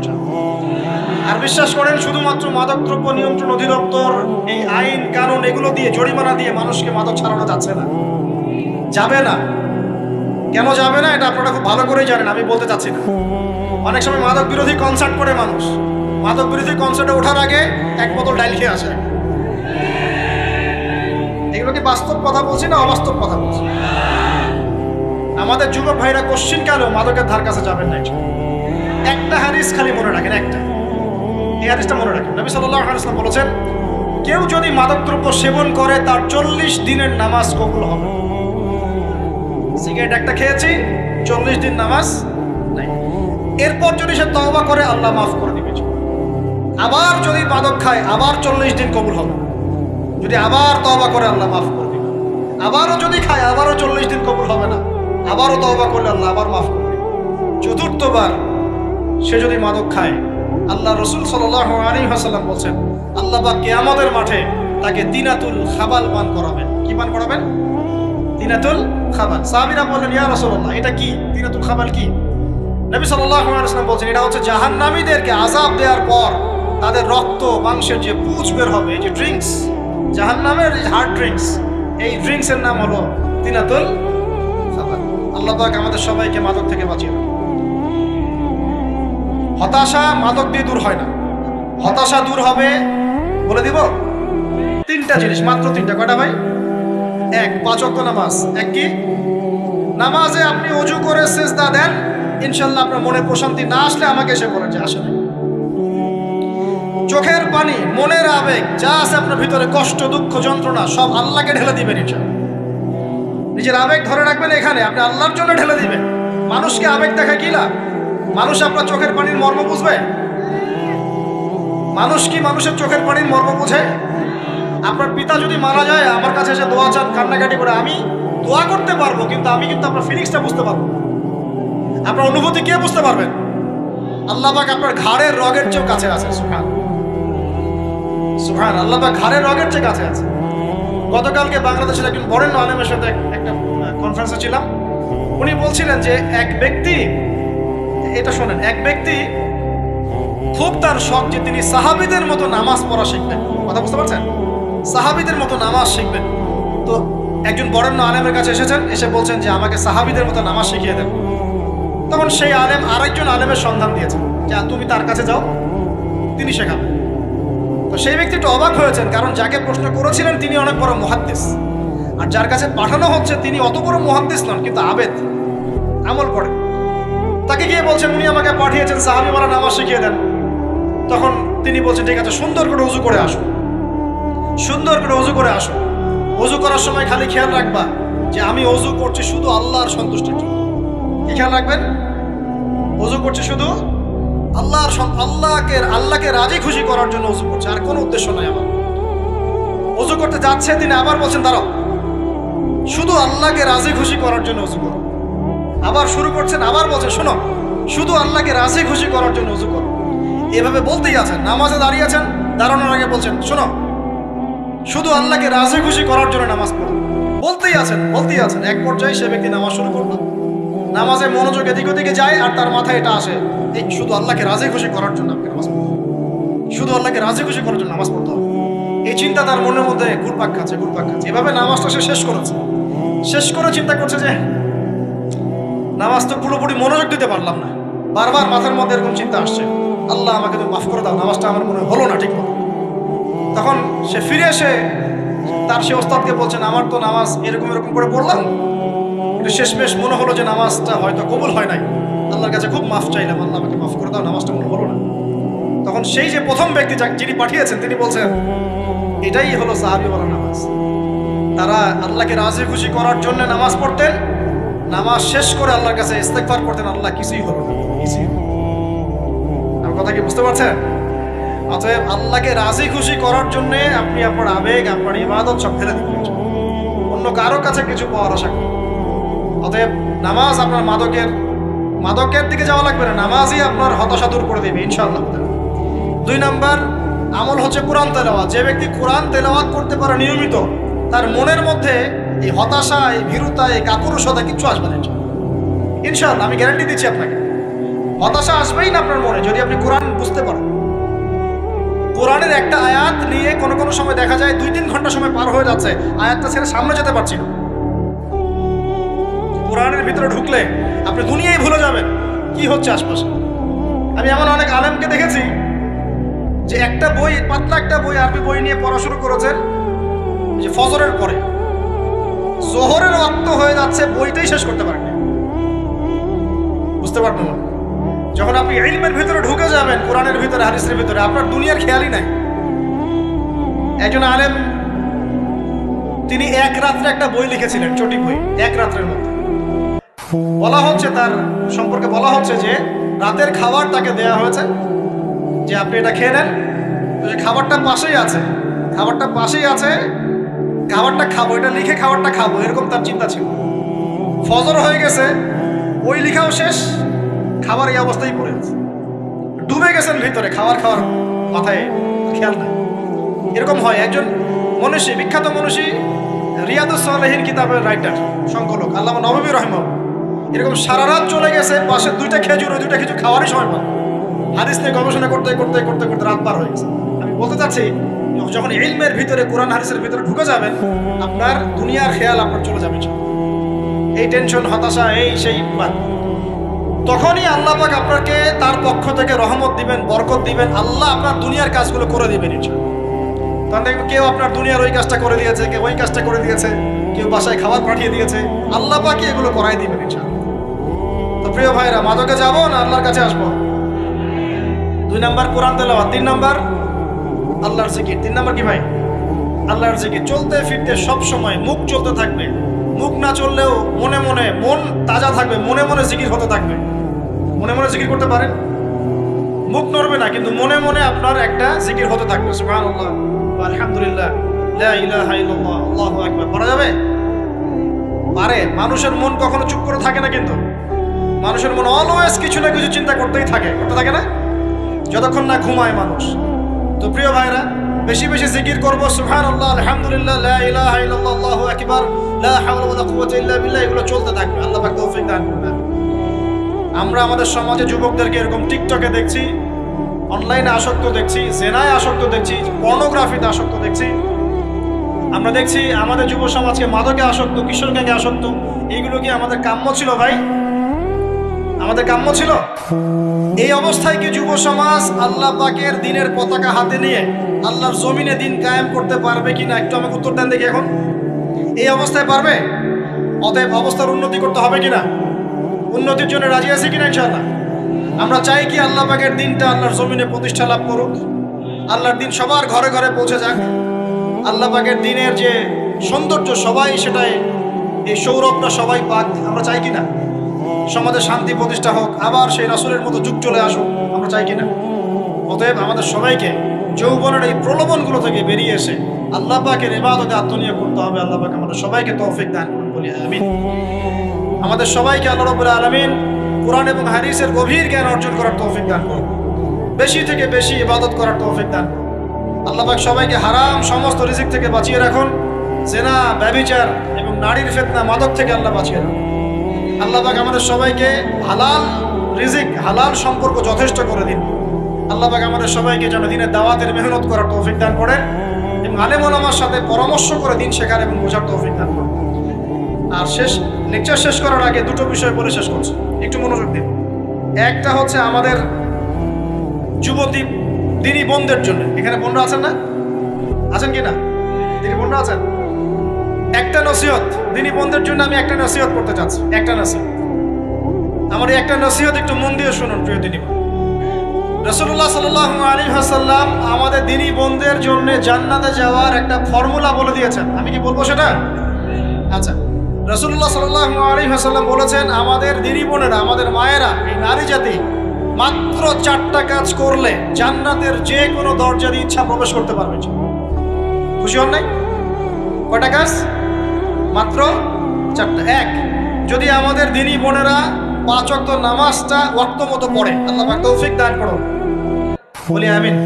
S1: আর বিশ্বাস করেন, শুধুমাত্র মাদক দ্রব্য নিয়ন্ত্রণ অধিদপ্তর এই আইন কানুন এগুলো দিয়ে, জরিমানা দিয়ে মানুষকে মাদক ছাড়ানো যাচ্ছে না, যাবে না। কেন যাবে না এটা আপনারা খুব ভালো করেই জানেন, আমি বলতে চাচ্ছি না। অনেক সময় মাদক বিরোধী কনসার্ট করে মানুষ, মাদক বিরোধী কনসার্টে ওঠার আগে এক বোতল ডাইল খেয়ে আসে। এগুলো কি বাস্তব কথা বলছি না অবাস্তব কথা বলছি? আমাদের যুবক ভাইরা কোশ্চিন কালেও মাদকের ধার কাছে যাবেন না। একটা হাদিস খালি মনে রাখেন, একটা, এই হাদিসটা মনে রাখেন। নবী সাল্লাল্লাহু আলাইহি ওয়াসাল্লাম বলেছেন কেউ যদি মাদকদ্রব্য সেবন করে তার 40 দিনের নামাজ কবুল হবে। সিগারেট একটা খেয়েছি, 40 দিন নামাজ নাই। এরপর যদি সে তওবা করে আল্লাহ মাফ করে দিবে। আবার যদি মাদক খায় আবার 40 দিন কবুল হবে। যদি আবার তওবা করে আল্লাহ মাফ করে দিবে। আবারও যদি খায় আবারও 40 দিন কবুল হবে না, আবারও তওবা করলে আল্লাহ আবার মাফ করে দিবে। চতুর্থবার সে যদি মাদক খায়, আল্লাহ রাসূল সাল্লাল্লাহু আলাইহি ওয়াসাল্লাম বলেন আল্লাহ পাক কিয়ামতের মাঠে তাকে তিনাতুল খাবাল পান করাবেন। কি পান করাবেন? তিনাতুল খাবাল। সাহাবীরা বললেন ইয়া রাসূলুল্লাহ এটা কি? তিনাতুল খাবাল কি? নবী সাল্লাল্লাহু আলাইহি ওয়াসাল্লাম বলেন এটা হচ্ছে জাহান্নামীদেরকে আযাব দেওয়ার পর তাদের রক্ত মাংসের যে পুঁজ বের হবে, এই যে ড্রিঙ্কস, জাহান্নামের হার্ড ড্রিঙ্কস, এই ড্রিঙ্কসের নাম হলো তিনাতুল খাবাল। আল্লাহ পাক আমাদের সবাইকে মাদক থেকে বাঁচিয়ে রাখুন। হতাশা মাদক দিয়ে দূর হয় না। হতাশা দূর হবে, বলে দিব, 3টা জিনিস, মাত্র 3টা। কয়টা ভাই? 1, 5 ওয়াক্ত নামাজ। এক কি? নামাজে আপনি ওযু করে সিজদা দেন, ইনশাআল্লাহ আপনার মনে প্রশান্তি না আসলে আমাকে এসে বলেন যে আসলে। চোখের পানি, মনের আবেগ যা আছে আপনার ভিতরে, কষ্ট, দুঃখ, যন্ত্রণা সব আল্লাহকে ঢেলে দিবেন ইনশাআল্লাহ। নিজের আবেগ ধরে রাখবেন এখানে, আপনি আল্লাহর জন্য ঢেলে দিবেন। মানুষকে আবেগ দেখা কি লাভ? মানুষ আপনার চোখের পানির মর্ম বুঝবে? মানুষ কি মানুষের চোখের পানির মর্ম বুঝে? আপনার পিতা যদি মারা যায় আমার কাছে এসে দোয়া চান, কান্নাকাটি করে, আমি দোয়া করতে পারবো কিন্তু আমি কিন্তু আপনার ফিলিংসটা বুঝতে পারবো। আপনার অনুভূতি কে বুঝতে পারবেন? আল্লাহ পাক আপনার ঘাড়ের রগের চেয়েও কাছে আছে। সুবহান আল্লাহ পাক ঘাড়ের রগের চেয়ে কাছে আছে। গতকালকে বাংলাদেশের একজন বরেণ্য আলেমের সাথে একটা কনফারেন্সে ছিলাম। উনি বলছিলেন যে এক ব্যক্তি, এটা শোনেন, এক ব্যক্তি খুব তার শখ যে তিনি সাহাবীদের মতো নামাজ পড়া শিখবেন। কথা বুঝতে পারছেন? সাহাবীদের মতো নামাজ শিখবেন। তো একজন বরেণ্য আলেমের কাছে এসেছেন, এসে বলছেন যে আমাকে সাহাবীদের মতো নামাজ শিখিয়ে দেন। তখন সেই আলেম আরেকজন আলেমের সন্ধান দিয়েছেন যে তুমি তার কাছে যাও, তিনি শেখাবেন। তো সেই ব্যক্তি একটু অবাক হয়েছেন, কারণ যাকে প্রশ্ন করেছিলেন তিনি অনেক বড় মুহাদ্দিস, আর যার কাছে পাঠানো হচ্ছে তিনি অত বড় মুহাদ্দিস নন, কিন্তু আবেদ, আমল করে। তাকে গিয়ে বলছেন উনি আমাকে পাঠিয়েছেন সাহাবী মারা নামাজ শিখিয়ে দেন। তখন তিনি বলছেন ঠিক আছে, সুন্দর করে উজু করে আসো, সুন্দর করে উজু করে আসো। উজু করার সময় খালি খেয়াল রাখবা যে আমি উজু করছি শুধু আল্লাহর সন্তুষ্টির জন্য। কি খেয়াল রাখবেন? উজু করছি শুধু আল্লাহকে রাজি খুশি করার জন্য উজু করছে, আর কোনো উদ্দেশ্য নাই আমার। উজু করতে যাচ্ছে, তিনি আবার বলছেন দাঁড়াও, শুধু আল্লাহকে রাজি খুশি করার জন্য উজু করো। আবার শুরু করছেন, আবার বলছেন শোনো, শুধু আল্লাহকে রাজি খুশি করার জন্য উজু করো। এভাবে বলতেই আছেন। নামাজে দাঁড়িয়ে আছেন, দাঁড়ানোর আগে বলছেন শোনো, শুধু আল্লাহকে রাজি খুশি করার জন্য নামাজ পড়ো। বলতেই আছেন। এক পর্যায়ে সে ব্যক্তি নামাজ শুরু করলো। নামাজে মনোযোগ এদিক ওদিকে যায়, আর তার মাথায় এটা আসে, এই শুধু আল্লাহকে রাজি খুশি করার জন্য আমাকে নামাজ পড়তে হবে, শুধু আল্লাহকে রাজি খুশি করার জন্য নামাজ পড়তে হবে। এই চিন্তা তার মনের মধ্যে ঘুরপাক খাচ্ছে। এভাবে নামাজটা সে শেষ করে চিন্তা করছে যে নামাজ তো পুরোপুরি মনোযোগ দিতে পারলাম না। বারবার মাথার মধ্যে এরকম চিন্তা আসছে, আল্লাহ আমাকে তুমি মাফ করে দাও, নামাজটা আমার মনে হলো না ঠিক মতো। তখন সে ফিরে এসে তার সে ওস্তাদকে বলছেন আমার তো নামাজ এরকম করে পড়লাম, কিন্তু শেষমেশ মনে হলো যে নামাজটা হয়তো কবুল হয় নাই, আল্লাহর কাছে খুব মাফ চাইলাম, আল্লাহ আমাকে মাফ করে দাও, নামাজটা মনে হলো না। তখন সেই যে প্রথম ব্যক্তি যিনি পাঠিয়েছেন তিনি বলছেন এটাই হলো সাহাবী বলা নামাজ। তারা আল্লাহকে রাজি খুশি করার জন্য নামাজ পড়তেন, নামাজ শেষ করে আল্লাহর কাছে ইস্তেগফার করতেন, আল্লাহ কিছুই হলো না, কিছুই হলো না। আমার কথা কি বুঝতে পারছেন? অতএব আল্লাহকে রাজি খুশি করার জন্য আপনি আপনার আবেগ, আপনার ইবাদত সব ফেলে দিবেন, অন্য কারো কাছে কিছু পাওয়ার আশা করেন। অতএব নামাজ আপনার মাদকের দিকে যাওয়া লাগবে না, নামাজই আপনার হতাশা দূর করে দেবে ইনশাআল্লাহ। 2 নাম্বার আমল হচ্ছে কোরআন তেলাওয়াত। যে ব্যক্তি কোরআন তেলাওয়াত করতে পারে নিয়মিত, তার মনের মধ্যে এই হতাশা, এই ভীরুতা, এই কাপুরুষতা কিচ্ছু আসবে না ইনশাআল্লাহ। আমি গ্যারান্টি দিচ্ছি আপনাকে, হতাশা আসবেই না আপনার মনে যদি আপনি কোরআন বুঝতে পারেন। কোরআনের একটা আয়াত নিয়ে কোনো সময় দেখা যায় 2-3 ঘন্টা সময় পার হয়ে যাচ্ছে, আয়াতটা ছেড়ে সামনে যেতে পারছি না। কোরআনের ভিতরে ঢুকলে আপনি দুনিয়ায় ভুলে যাবেন কি হচ্ছে আশপাশে। আমি এমন অনেক আলেমকে দেখেছি যে একটা বই, পাতলা একটা বই, আরবি বই নিয়ে পড়া শুরু করেছেন, যে ফজরের পরে জোহরের ওয়াক্ত হয়ে যাচ্ছে, বইটাই শেষ করতে পারেন না। বুঝতে পারবেন না? যখন আপনি ইলমের ভিতরে ঢুকে যাবেন, কোরআনের ভিতরে, হাদিসের ভিতরে, আপনার দুনিয়ার খেয়ালই নাই। একজন আলেম তিনি এক রাত্রে একটা বই লিখেছিলেন, চটি বই, এক রাত্রের মধ্যে। বলা হচ্ছে তার সম্পর্কে বলা হচ্ছে যে রাতের খাবার তাকে দেয়া হয়েছে যে আপনি এটা খেয়ে নেন, খাবারটা পাশেই আছে, খাবারটা খাবো, এটা লিখে খাবারটা খাবো, এরকম তার চিন্তা ছিল। ফজর হয়ে গেছে, ওই লিখাও শেষ, খাবার এই অবস্থায় পড়ে আছে, ডুবে গেছেন ভিতরে, খাওয়ার মাথায় খেয়াল নাই। এরকম হয়। একজন মনীষী, বিখ্যাত মনীষী, রিয়াদুস সালেহীন কিতাবের রাইটার, সংকলক আল্লামা নববী রাহিমাহুল্লাহ, এরকম সারা রাত চলে গেছে, পাশে 2টা খেজুর, ওই 2টা খেজুর খাওয়ারই সময় পান, হাদিস নিয়ে গবেষণা করতে রাত পার হয়ে গেছে। আমি বলতে চাচ্ছি, যখন ইলমের ভিতরে, কোরআন হাদিসের ভিতরে ঢুকে যাবেন, আপনার দুনিয়ার খেয়াল আপনার চলে যাবে, এই টেনশন, হতাশা, এই সেই, তখনই আল্লাহ পাক আপনাকে তার পক্ষ থেকে রহমত দিবেন, বরকত দিবেন, আল্লাহ আপনার দুনিয়ার কাজগুলো করে দিবেন ইনশাআল্লাহ। তখন দেখবেন কেউ আপনার দুনিয়ার ওই কাজটা করে দিয়েছে, কেউ ওই কাজটা করে দিয়েছে, কেউ বাসায় খাবার পাঠিয়ে দিয়েছে, আল্লাহ পাকই এগুলো করাই দিবেন ইনশাআল্লাহ। তো প্রিয় ভাইরা, মাদকে যাবো না আল্লাহর কাছে আসবো? 2 নাম্বার কোরআন তেলাওয়াত, 3 নাম্বার আল্লাহর জিকির। 3 নাম্বার কি ভাই? আল্লাহর জিকির। চলতে ফিরতে সব সময় মুখ চলতে থাকবে, মুখ না চললেও মনে মন তাজা থাকবে, মনে জিকির হতে থাকবে। মনে জিকির করতে পারেন, মুখ নড়বে না, কিন্তু মনে আপনার একটা জিকির হতে থাকবে, সুবহানাল্লাহ, আলহামদুলিল্লাহ, লা ইলাহা ইল্লাল্লাহ, আল্লাহু আকবার। পড়া যাবে? পারে। মানুষের মন কখনো চুপ করে থাকে না, কিন্তু মানুষের মন অলওয়েজ কিছু না কিছু চিন্তা করতে থাকে না, যতক্ষণ না ঘুমায় মানুষ। তো প্রিয় ভাইরা, বেশি জিকির করব, সুবহানাল্লাহ, আলহামদুলিল্লাহ, লা ইলাহা ইল্লাল্লাহ, আল্লাহু আকবার, লা হাওলা ওয়ালা কুওয়াতা ইল্লা বিল্লাহ, এগুলো চলতে থাকবে। আল্লাহ পাক তৌফিক দান করুন। আমরা আমাদের সমাজে যুবকদেরকে এরকম টিকটকে দেখছি, অনলাইনে আসক্ত দেখছি, জেনায় আসক্ত দেখছি, পর্নোগ্রাফিতে আসক্ত দেখছি। আমরা দেখছি আমাদের যুব সমাজকে মাদকে আসক্ত, কিশোর গ্যাংয়ে আসক্ত। এইগুলো কি আমাদের কাম্য ছিল ভাই? আমাদের কাম্য ছিল? এই অবস্থায় কি যুব সমাজ আল্লাহ পাকের দিনের পতাকা হাতে নিয়ে আল্লাহর জমিনে দিন কায়েম করতে পারবে কিনা একটু আমাকে উত্তর দেন দেখি। এখন এই অবস্থায় পারবে? অতএব অবস্থার উন্নতি করতে হবে কিনা? উন্নতির জন্য রাজি আছি কিনা ইনশাআল্লাহ? আমরা চাই কি আল্লাহ পাকের দিনটা আল্লাহর জমিনে প্রতিষ্ঠা লাভ করুক, আল্লাহর দিন সবার ঘরে ঘরে পৌঁছে যাক। আল্লাহ পাকের দিনের যে সৌন্দর্য সবাই সেটাই, এই সৌরভটা সবাই পাক। আমরা চাই কিনা? সমাজে শান্তি প্রতিষ্ঠা হোক, আবার সেই রাসূলের মতো যুগ চলে আসুক, আমরা চাই কিনা? অতএব আমাদের সবাইকে যৌবনের এই প্রলোভনগুলো থেকে বেরিয়ে এসে আল্লাহ পাকের ইবাদতে আত্মনিয়োগ করতে হবে। আল্লাহ পাক আমাদের সবাইকে তৌফিক দান করুন, বলি আমিন। আমাদের সবাইকে আল্লাহ রাব্বুল আলামিন কুরআন এবং হাদিসের গভীর জ্ঞান অর্জন করার তৌফিক দান করুন, বেশি থেকে বেশি ইবাদত করার তৌফিক দান করুন। আল্লাহ পাক সবাইকে হারাম সমস্ত রিজিক থেকে বাঁচিয়ে রাখুন, জেনা, ব্যভিচার এবং নারীর ফিতনা, মাদক থেকে আল্লাহ বাঁচিয়ে রাখুন। আল্লাহ পাক আমাদের সবাইকে হালাল রিজিক, হালাল সম্পর্ক যথেষ্ট করে দিন। আল্লাহ পাক আমাদের সবাইকে যেন দিনের দাওয়াতের মেহনত করার তৌফিক দান করেন এবং আলেম ওলামার সাথে পরামর্শ করে দিন শেখার এবং বোঝার তৌফিক দান করেন। আর লেকচার শেষ করার আগে দুটো বিষয় বলে শেষ করছি, একটু মনোযোগ দিন। একটা হচ্ছে আমাদের যুবতী দিনী বোনদের জন্য। এখানে বোনরা আছেন না? আছেন কি না? দিনী বোনরা আছেন? একটা নসিহত দিনী বোনদের জন্য আমি একটা নসিহত করতে চাচ্ছি, একটা নসিহত। আমার এই একটা নসিহত একটু মন দিয়ে শুনুন প্রিয় দিনী বোন। রাসূলুল্লাহ সাল্লাল্লাহু আলাইহি ওয়াসাল্লাম আমাদের দিনী বোনদের জন্য জান্নাতে যাওয়ার একটা ফর্মুলা বলে দিয়েছেন। আমি কি বলবো সেটা? আচ্ছা, রাসূলুল্লাহ সাল্লাল্লাহু আলাইহি ওয়াসাল্লাম বলেছেন আমাদের দিনী বোনেরা, আমাদের মায়েরা, এই নারী জাতি মাত্র 4টা কাজ করলে জান্নাতের যে কোনো দরজা দিয়ে ইচ্ছা প্রবেশ করতে পারবে। খুশি হন নাই? কয়টা কাজ? মাত্র 4টা। এক, যদি আমাদের দিনী বোনেরা 5 ওয়াক্ত নামাজটা ওয়াক্ত মতো পড়ে, আল্লাহ পাক তৌফিক দান করুন, বলি আমিন।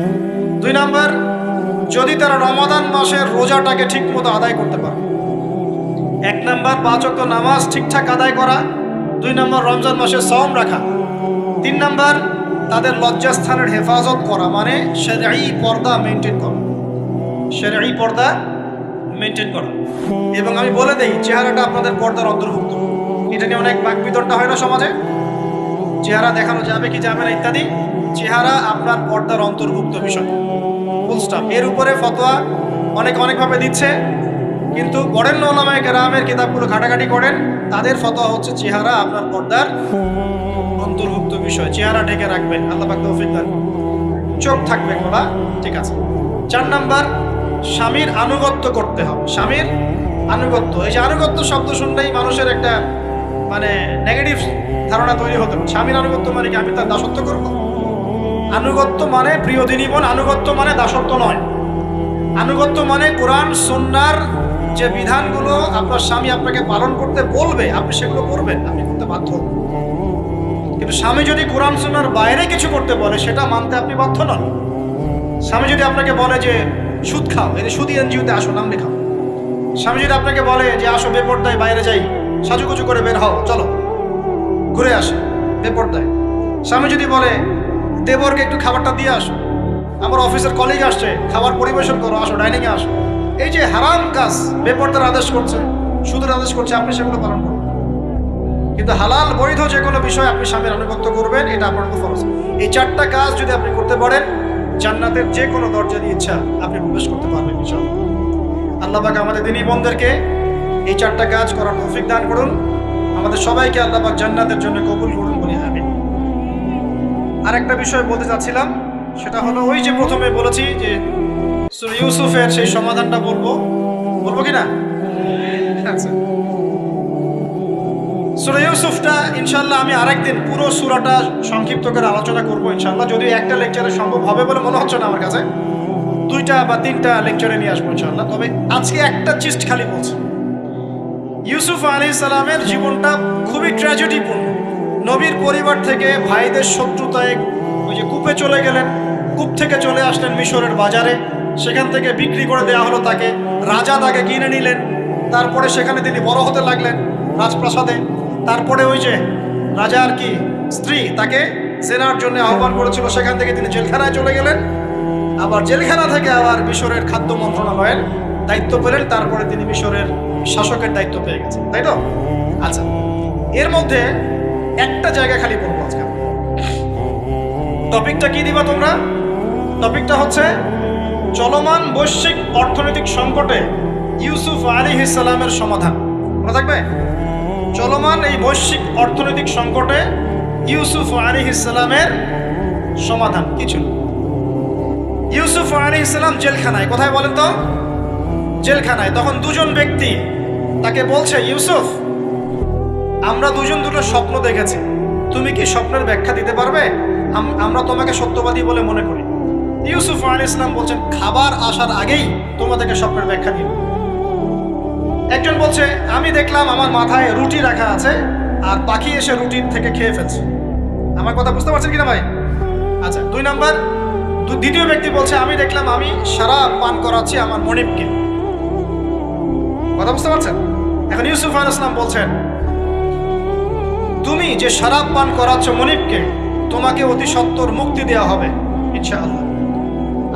S1: 2 নাম্বার, যদি তারা রমাদান মাসের রোজাটাকে ঠিক মতো আদায় করতে পারে। 1 নাম্বার 5 ওয়াক্ত নামাজ ঠিকঠাক আদায় করা, 2 নাম্বার রমজান মাসে সওম রাখা, 3 নাম্বার তাদের লজ্জাস্থানের হেফাজত করা, মানে শরঈ পর্দা মেনটেন করা, শরঈ পর্দা মেনটেন করা। এবং আমি বলে দেই, চেহারাটা আপনাদের পর্দার অন্তর্ভুক্ত। এটা নিয়ে অনেক বাকবিতণ্ডা হয় না সমাজে, চেহারা দেখানো যাবে কি যাবে না ইত্যাদি। চেহারা আপনার পর্দার অন্তর্ভুক্ত বিষয়, ফুল স্টপ। এর উপরে ফতোয়া অনেকভাবে দিচ্ছে, কিন্তু বরেণ্য উলামায়ে কেরামের কিতাবগুলো ঘাটাঘাটি করেন, তাদের ফতোয়া হচ্ছে চেহারা আপনার পর্দার অন্তর্ভুক্ত বিষয়, চেহারা ঢেকে রাখবেন। আল্লাহ পাক তৌফিক দান করুন। চোখ থাকবে খোলা, ঠিক আছে। 4 নাম্বার, স্বামীর আনুগত্য করতে হবে। স্বামীর আনুগত্য, এই যে আনুগত্য শব্দ শুনলেই মানুষের একটা মানে নেগেটিভ ধারণা তৈরি হতে পারে। স্বামীর আনুগত্য মানে কি আমি তার দাসত্ব করব? আনুগত্য মানে, প্রিয় দিনী বোন, আনুগত্য মানে দাসত্ব নয়। আনুগত্য মানে কোরআন সুন্নাহর যে বিধানগুলো আপনার স্বামী আপনাকে পালন করতে বলবে, আপনি সেগুলো করবেন, আপনি করতে বাধ্য। কিন্তু স্বামী যদি কোরআন সুন্নাহর বাইরে কিছু করতে বলে, সেটা মানতে আপনি বাধ্য নন। স্বামী যদি আপনাকে বলে যে সুদ খাও, এই সুদী এনজিওতে আসো, নাম লেখাও। স্বামী যদি আপনাকে বলে যে আসো বেপরদায় বাইরে যাই, সাজুগুজু করে বের হও, চলো ঘুরে আসে বেপরদায়। স্বামী যদি বলে দেবরকে একটু খাবারটা দিয়ে আসো, আমার অফিসের কলিগ আসছে, খাবার পরিবেশন করো, আসো ডাইনিংয়ে আসো। এই যে হারাম কাজ, বেপরদার আদেশ করছে, সুদের আদেশ করছে, আপনি সেগুলো পালন করবেন। কিন্তু হালাল বৈধ যে কোনো বিষয় আপনি স্বামীর আনুগত্য করবেন, এটা আপনার উপর ফরজ। এই 4টা কাজ যদি আপনি করতে পারেন, জান্নাতের যে কোনো দরজা দিয়ে ইচ্ছা আপনি প্রবেশ করতে পারবেন ইনশাআল্লাহ। আল্লাহ পাক আমাদের দিনী বোনদেরকে এই 4টা কাজ করার তৌফিক দান করুন। আমাদের সবাইকে আল্লাহ পাক জান্নাতের জন্য কবুল করুন, বলি আমিন। আরেকটা বিষয় বলতে চাচ্ছিলাম, সেটা হলো ওই যে প্রথমে বলেছি যে সূরা ইউসুফের সেই সমাধানটা বলবো কি না? আচ্ছা, সূরা ইউসুফটা ইনশাআল্লাহ আমি আরেকদিন পুরো সূরাটা সংক্ষিপ্ত করে আলোচনা করবো ইনশাআল্লাহ। যদিও একটা লেকচারে সম্ভব হবে বলে মনে হচ্ছে না আমার কাছে, 2টা বা 3টা লেকচারে নিয়ে আসবো ইনশাআল্লাহ। তবে আজকে একটা চিস্ট খালি বলছি। ইউসুফ আলাইহিস সালামের জীবনটা খুবই ট্র্যাজেডিপূর্ণ। নবীর পরিবার থেকে ভাইদের শত্রুতায় ওই যে কূপে চলে গেলেন, কূপ থেকে চলে আসলেন মিশরের বাজারে, সেখান থেকে বিক্রি করে দেওয়া হলো তাকে, রাজা তাকে কিনে নিলেন। তারপরে সেখানে তিনি বড় হতে লাগলেন রাজপ্রাসাদে। তারপরে ওই যে রাজার কি স্ত্রী, তাকে জেনার জন্য আহ্বান করেছিল, সেখান থেকে তিনি জেলখানায় চলে গেলেন। আবার জেলখানা থেকে আবার মিশরের খাদ্য মন্ত্রণালয়ের দায়িত্ব পেলেন, তারপরে তিনি মিশরের শাসকের দায়িত্ব পেয়ে গেছেন, তাই তো? আচ্ছা, এর মধ্যে একটা জায়গা খালি বলবো আজকে। টপিকটা কি দিবা তোমরা? টপিকটা হচ্ছে চলমান বৈশ্বিক অর্থনৈতিক সংকটে ইউসুফ আলাইহিস সালামের সমাধান। মনে থাকবে? চলমান এই বৈশ্বিক অর্থনৈতিক সংকটে ইউসুফ আলাইহিস সালামের সমাধান কি ছিল? ইউসুফ আলাইহিস সালাম জেলখানায়, কোথায় বলেন তো? জেলখানায়। তখন দুজন ব্যক্তি তাকে বলছে, ইউসুফ, আমরা দুজন দুটো স্বপ্ন দেখেছি, তুমি কি স্বপ্নের ব্যাখ্যা দিতে পারবে? আমরা তোমাকে সত্যবাদী বলে মনে করি। ইউসুফ আলাইহিস সালাম বলছেন, খাবার আসার আগেই তোমাদেরকে স্বপ্নের ব্যাখ্যা দিব। একজন বলছে, আমি দেখলাম আমার মাথায় রুটি রাখা আছে আর পাখি এসে রুটির থেকে খেয়ে ফেলছে। আমার কথা বুঝতে পারছেন কিনা ভাই? আচ্ছা, দুই নাম্বার, দ্বিতীয় ব্যক্তি বলছে, আমি দেখলাম আমি শরাব পান করাচ্ছি আমার মনিবকে। কথা বুঝতে পারছেন? এখন ইউসুফ আলাইহিস সালাম বলছেন, তুমি যে শরাব পান করাচ্ছ মনিবকে, তোমাকে অতি সত্বর মুক্তি দেওয়া হবে ইনশাআল্লাহ।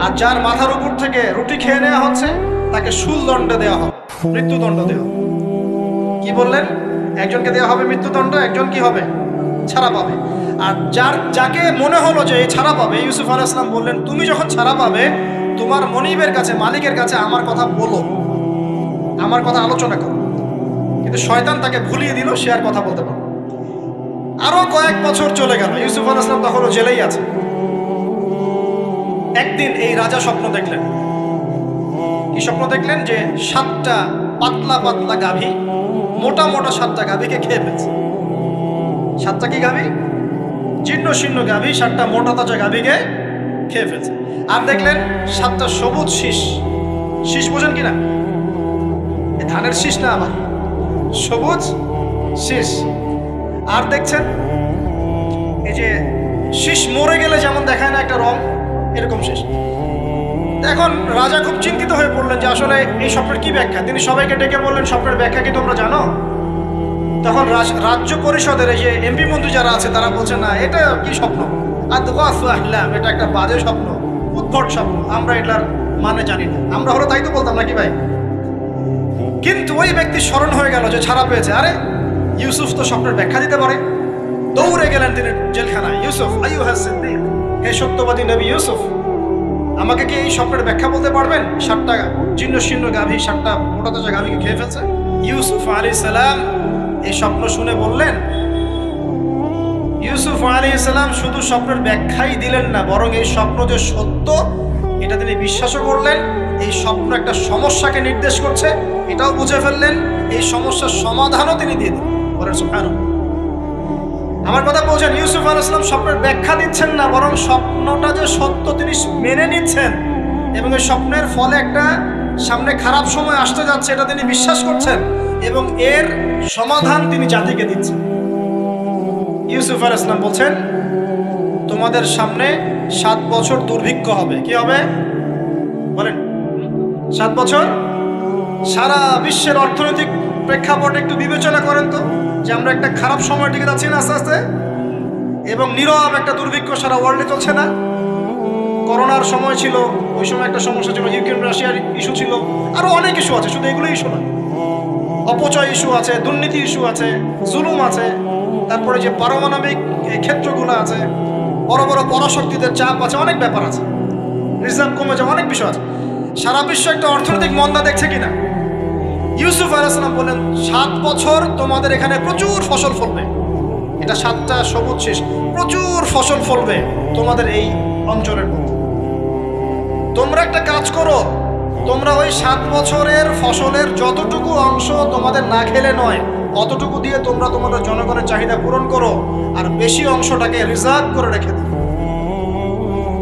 S1: আর যার মাথার উপর থেকে রুটি খেয়ে নেওয়া হচ্ছে তাকে শুলদণ্ড দেওয়া হবে, মৃত্যুদণ্ড দেওয়া হবে। কি বললেন? একজনকে দেওয়া হবে মৃত্যুদণ্ড, একজন কি হবে? ছাড়া পাবে। আর যাকে মনে হলো যে এই ছাড়া পাবে, ইউসুফ আলাইহিস সালাম বললেন, তুমি যখন ছাড়া পাবে তোমার মনিবের কাছে, মালিকের কাছে আমার কথা বলো, আমার কথা আলোচনা করো। কিন্তু শয়তান তাকে ভুলিয়ে দিল, সে আর কথা বলতে পারল। আরো কয়েক বছর চলে গেল, ইউসুফ আলাইহিস সালাম তখনও জেলেই আছে। একদিন এই রাজা স্বপ্ন দেখলেন। কি স্বপ্ন দেখলেন? যে 7টা পাতলা পাতলা গাভী, মোটা মোটা 7টা গাভীকে খেয়ে ফেলছে। 7টা কি গাভী? জীর্ণ শীর্ণ গাভী, 7টা মোটা তাজা গাভীকে খেয়ে ফেলছে। আর দেখলেন 7টা সবুজ শীষ। শীষ বোঝেন কিনা? ধানের শীষ না, আবার সবুজ শীষ। আর দেখছেন এই যে শীষ মরে গেলে যেমন দেখায় না একটা রং, এরকম শীষ। এখন রাজা খুব চিন্তিত হয়ে পড়লেন যে আসলে এই স্বপ্নের কি ব্যাখ্যা। তিনি সবাইকে ডেকে বললেন, স্বপ্নের ব্যাখ্যা কি তোমরা জানো? তখন রাজ্য পরিষদের এই যে এমপি মন্ত্রী যারা আছে তারা বলছে, না, এটা কি স্বপ্ন, এটা একটা বাজে স্বপ্ন, উদ্ভট স্বপ্ন, আমরা এটার মানে জানি না। আমরা হলো তাই তো বলতাম নাকি ভাই? কিন্তু ওই ব্যক্তি স্মরণ হয়ে গেল যে ছাড়া পেয়েছে, আরে ইউসুফ তো স্বপ্নের ব্যাখ্যা দিতে পারে। দৌড়ে গেলেন তিনি জেলখানায়। ইউসুফ, আইয়ুহাস সিদ্দিক, হে সত্যবাদী নবী ইউসুফ, আমাকে কি এই স্বপ্নের ব্যাখ্যা বলতে পারবেন? 7টা জীর্ণ শীর্ণ গাভী 7টা মোটা তাজা গাভীকে খেয়ে ফেলছে। ইউসুফ আলাইহিস সালাম এই স্বপ্ন শুনে বললেন, ইউসুফ আলাইহিস সালাম শুধু স্বপ্নের ব্যাখ্যাই দিলেন না, বরং এই স্বপ্ন যে সত্য এটা তিনি বিশ্বাসও করলেন। এই স্বপ্ন একটা সমস্যাকে নির্দেশ করছে এটাও বুঝে ফেললেন। এই সমস্যার সমাধানও তিনি দিয়ে দিলেন। বলেন সুবহানাল্লাহ। আমার কথা বলছেন, ইউসুফ আলাইহিস সালাম স্বপ্নের ব্যাখ্যা দিচ্ছেন না, বরং স্বপ্নটা যে সত্য তিনি মেনে নিচ্ছেন এবং এই স্বপ্নের ফলে একটা সামনে খারাপ সময় আসতে যাচ্ছে এটা তিনি বিশ্বাস করছেন এবং এর সমাধান তিনি জাতিকে দিচ্ছেন। ইউসুফ আলাইহিস সালাম বলছেন, তোমাদের সামনে 7 বছর দুর্ভিক্ষ হবে। কি হবে বলেন? 7 বছর। সারা বিশ্বের অর্থনৈতিক প্রেক্ষাপট একটু বিবেচনা করেন তো, যে আমরা একটা খারাপ সময়ের দিকে যাচ্ছি না আস্তে আস্তে, এবং নীরব একটা দুর্ভিক্ষ সারা ওয়ার্ল্ডে চলছে না? করোনার সময় ছিল, ওই সময় একটা সমস্যা ছিল, ইউক্রেন রাশিয়ার ইস্যু ছিল, আরো অনেক ইস্যু আছে, শুধু এগুলো ইস্যু নয়। অপচয় ইস্যু আছে, দুর্নীতি ইস্যু আছে, জুলুম আছে, তারপরে যে পারমাণবিক ক্ষেত্রগুলো আছে, বড় বড় পরাশক্তিদের চাপ আছে, অনেক ব্যাপার আছে, রিজার্ভ কমে যাওয়া, অনেক বিষয় আছে। সারা বিশ্ব একটা অর্থনৈতিক মন্দা দেখছে কিনা? ইউসুফ আলাইহিস সালাম বললেন, 7 বছর তোমাদের এখানে প্রচুর ফসল ফলবে। এটা 7টা সবুজ শীষ, প্রচুর ফসল ফলবে তোমাদের এই অঞ্চলের মধ্যে। তোমরা একটা কাজ করো, তোমরা ওই 7 বছরের ফসলের যতটুকু অংশ তোমাদের না খেলে নয়, অতটুকু দিয়ে তোমরা তোমাদের জনগণের চাহিদা পূরণ করো, আর বেশি অংশটাকে রিজার্ভ করে রেখে দিও।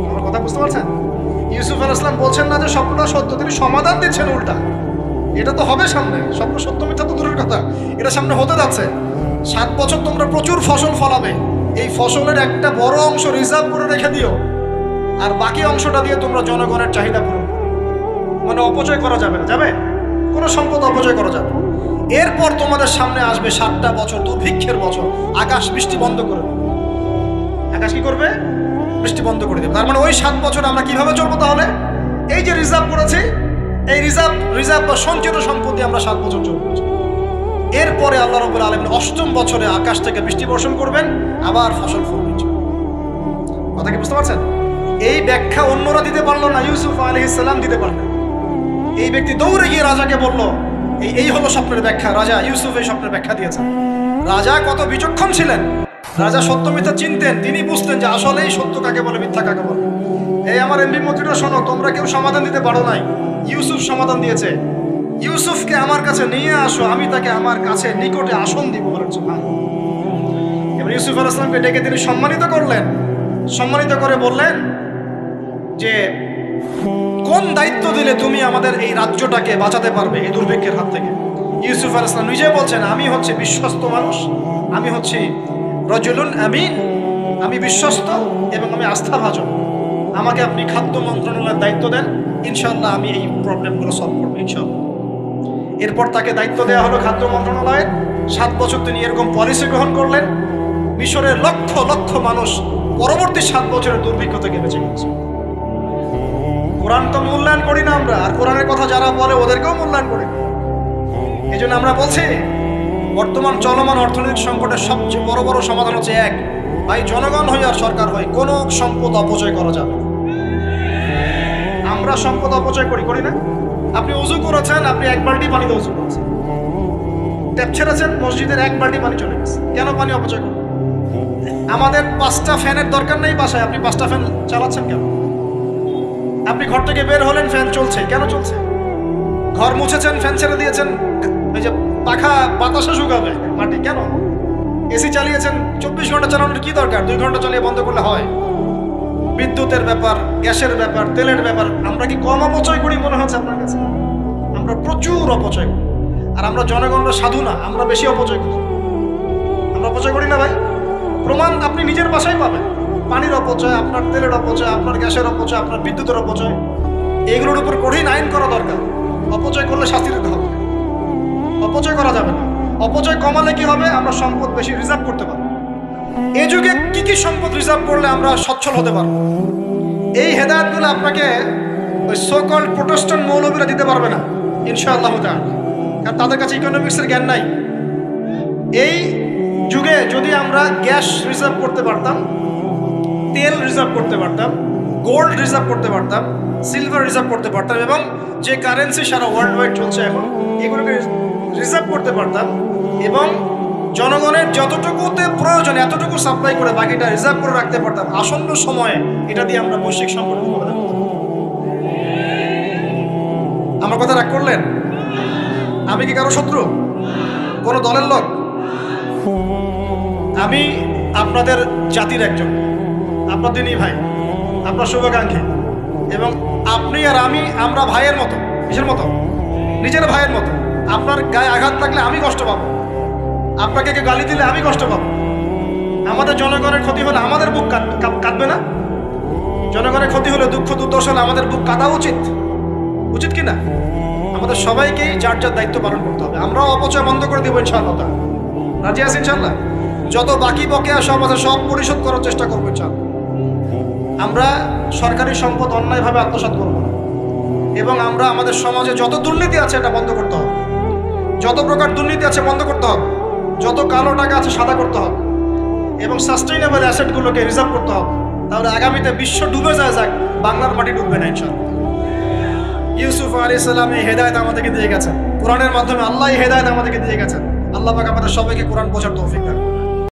S1: আমার কথা বুঝতে পারছেন? ইউসুফ আলাইহিস সালাম বলছেন না যে স্বপ্নটা সত্য, তিনি সমাধান দিচ্ছেন উল্টা। এটা তো হবে সামনে, স্বপ্ন সত্য মিথ্যা তো দূরের কথা, এটা সামনে হতে যাচ্ছে। 7 বছর তোমরা প্রচুর ফসল ফলাবে, এই ফসলের একটা বড় অংশ রিজার্ভ করে রেখে দিও, আর বাকি অংশটা দিয়ে তোমরা জনগণের চাহিদা পূরণ করো। মানে অপচয় করা যাবে না, যাবে কোনো সম্পদ অপচয় করা যাবে। এরপর তোমাদের সামনে আসবে 7টা বছর দুর্ভিক্ষের বছর, আকাশ বৃষ্টি বন্ধ করে দেবে। আকাশ কি করবে? বৃষ্টি বন্ধ করে দেবে। তার মানে ওই 7 বছর আমরা কিভাবে চলবো তাহলে? এই যে রিজার্ভ করেছি, এই রিজার্ভ বা সঞ্চিত সম্পত্তি আমরা 7 বছর চলবো। এরপরে আল্লাহ রাব্বুল আলামিন 8ম বছরে আকাশ থেকে বৃষ্টি বর্ষণ করবেন, আবার ফসল ফলবে। কথা কি বুঝতে পারছেন? এই ব্যাখ্যা অন্যরা দিতে পারলো না, ইউসুফ আলাইহিস সালাম দিতে পারলেন। এই ব্যক্তি দৌড়ে গিয়ে রাজাকে বলল, এই হলো স্বপ্নের ব্যাখ্যা। রাজা ইউসুফ এই স্বপ্নের ব্যাখ্যা দিয়েছেন। রাজা কত বিচক্ষণ ছিলেন! রাজা সত্য মিথ্যা চিনতেন। তিনি বুঝতেন যে আসলেই সত্য কাকে বলে, মিথ্যা কাকে বলে। এই আমার এমপি মন্ত্রীরা শোনো, তোমরা কেউ সমাধান দিতে পারো নাই, ইউসুফ সমাধান দিয়েছে। ইউসুফকে আমার কাছে নিয়ে আসো, আমি তাকে আমার কাছে নিকটে আসন দিব। এবার ইউসুফ আলাইহিস সালামকে ডেকে তিনি সম্মানিত করলেন। সম্মানিত করে বললেন যে কোন দায়িত্ব দিলে তুমি আমাদের এই রাজ্যটাকে বাঁচাতে পারবে এই দুর্ভিক্ষের হাত থেকে? ইউসুফ আলাইহিস সালাম নিজে বলছেন, আমি হচ্ছে বিশ্বস্ত মানুষ, আমি হচ্ছি রাজুলুন আমিন, আমি বিশ্বস্ত এবং আমি আস্থাভাজন। আমাকে আপনি খাদ্য মন্ত্রণালয়ের দায়িত্ব দেন, ইনশাআল্লাহ আমি এই প্রবলেমগুলো সলভ করবো ইনশাআল্লাহ। এরপর তাকে দায়িত্ব দেওয়া হলো খাদ্য মন্ত্রণালয়ের। 7 বছর তিনি এরকম পলিসি গ্রহণ করলেন। মিশরের লক্ষ লক্ষ মানুষ পরবর্তী 7 বছরের দুর্ভিক্ষ থেকে বেঁচে গেছে। কোরআন তো মূল্যায়ন করি না আমরা, আর কোরআনের কথা যারা বলে ওদেরকেও মূল্যায়ন করি। এই জন্য আমরা বলছি, বর্তমান চলমান অর্থনৈতিক সংকটের সবচেয়ে বড় বড় সমাধান হচ্ছে এক, ভাই জনগণ হয় আর সরকার হয়, কোনো সম্পদ অপচয় করা যাবে। আমরা সম্পদ অপচয় করি না? আপনি উজু করেছেন, আপনি 1 বালতি পানিতে উজু করেছেন, ট্যাপ ছেড়েছেন, মসজিদের 1 বালতি পানি চলে গেছে, কেন পানি অপচয় করবেন? আমাদের 5টা ফ্যানের দরকার নেই বাসায়, আপনি 5টা ফ্যান চালাচ্ছেন কেন? আপনি ঘর থেকে বের হলেন, ফ্যান চলছে, কেন চলছে? ঘর মুছেছেন, ফ্যান ছেড়ে দিয়েছেন, ওই যে পাখা বাতাসে শুকাবে মাটি, কেন? এসি চালিয়েছেন, 24 ঘন্টা চালানোর কি দরকার? 2 ঘন্টা চালিয়ে বন্ধ করলে হয়। বিদ্যুতের ব্যাপার, গ্যাসের ব্যাপার, তেলের ব্যাপার, আমরা কি কম অপচয় করি মনে হচ্ছে আপনার কাছে? আমরা প্রচুর অপচয় করি। আর আমরা জনগণরা সাধু না, আমরা বেশি অপচয় করি। আমরা অপচয় করি না ভাই? প্রমাণ আপনি নিজের বাসায় পাবেন। পানির অপচয়, আপনার তেলের অপচয়, আপনার গ্যাসের অপচয়, আপনার বিদ্যুতের অপচয়, এগুলোর উপর কঠিন আইন করা দরকার। অপচয় করলে শাস্তি দিতে হবে, অপচয় করা যাবে না। অপচয় কমালে কি হবে? আমরা সম্পদ বেশি রিজার্ভ করতে পারবো। এই যুগে কি কি সম্পদ রিজার্ভ করলে আমরা সচ্ছল হতে পারবো? এই হেদায়েতগুলো আপনাকে ওই সোকল্ড প্রোটেস্ট্যান্ট মৌলবীরা দিতে পারবে না ইনশাআল্লাহ তাআলা, কারণ তাদের কাছে ইকোনমিক্সের জ্ঞান নাই। এই যুগে যদি আমরা গ্যাস রিজার্ভ করতে পারতাম, তেল রিজার্ভ করতে পারতাম, গোল্ড রিজার্ভ করতে পারতাম, সিলভার রিজার্ভ করতে পারতাম, এবং যে কারেন্সি সারা ওয়ার্ল্ড ওয়াইড চলছে এখন, এগুলোকে রিজার্ভ করতে পারতাম, এবং জনগণের যতটুকুতে প্রয়োজন এতটুকু সাপ্লাই করে বাকিটা রিজার্ভ করে রাখতে পারতাম, আসন্ন সময়ে এটা দিয়ে আমরা বৈশ্বিক সংকট মোকাবেলা করতে পারতাম। আমার কথা রাগ করলেন? আমি কি কারো শত্রু? কোন দলের লোক? আমি আপনাদের জাতির একজন, আপনাদেরই ভাই, আপনার শুভাকাঙ্ক্ষী, এবং আপনি আর আমরা ভাইয়ের মতো। কিসের মতো? নিজের ভাইয়ের মতো। আপনার গায়ে আঘাত লাগলে আমি কষ্ট পাবো, আপনাকে কে গালি দিলে আমি কষ্ট পাবো। আমাদের জনগণের ক্ষতি হলে আমাদের বুক কাঁদবে না? জনগণের ক্ষতি হলে, দুঃখ দুর্দশা হলে আমাদের বুক কাঁদা উচিত, উচিত কি না? আমাদের সবাইকেই যার যার দায়িত্ব পালন করতে হবে। আমরাও অপচয় বন্ধ করে দেবো ইনশাআল্লাহ। রাজি আছি ইনশাআল্লাহ? যত বাকি বকেয়া সব আছে সব পরিশোধ করার চেষ্টা করবো ইনশাআল্লাহ। আমরা সরকারি সম্পদ অন্যায়ভাবে আত্মসাৎ করবো না, এবং আমরা আমাদের সমাজে যত দুর্নীতি আছে এটা বন্ধ করতে হবে। যত প্রকার দুর্নীতি আছে বন্ধ করতে হবে, যত কালো টাকা আছে সাদা করতে হবে, এবং সাস্টেইনেবল অ্যাসেটগুলোকে রিজার্ভ করতে হবে। তাহলে আগামীতে বিশ্ব ডুবে যায়, যাক, বাংলার মাটি ডুববে না ইনশাআল্লাহ। ইউসুফ আলাইহিস সালাম এই হেদায়েত আমাদেরকে দিয়ে গেছেন, কোরআনের মাধ্যমে আল্লাহ এই হেদায়েত আমাদেরকে দিয়ে গেছেন। আল্লাহ পাক আমাদের সবাইকে কোরআন বোঝার তৌফিক দান।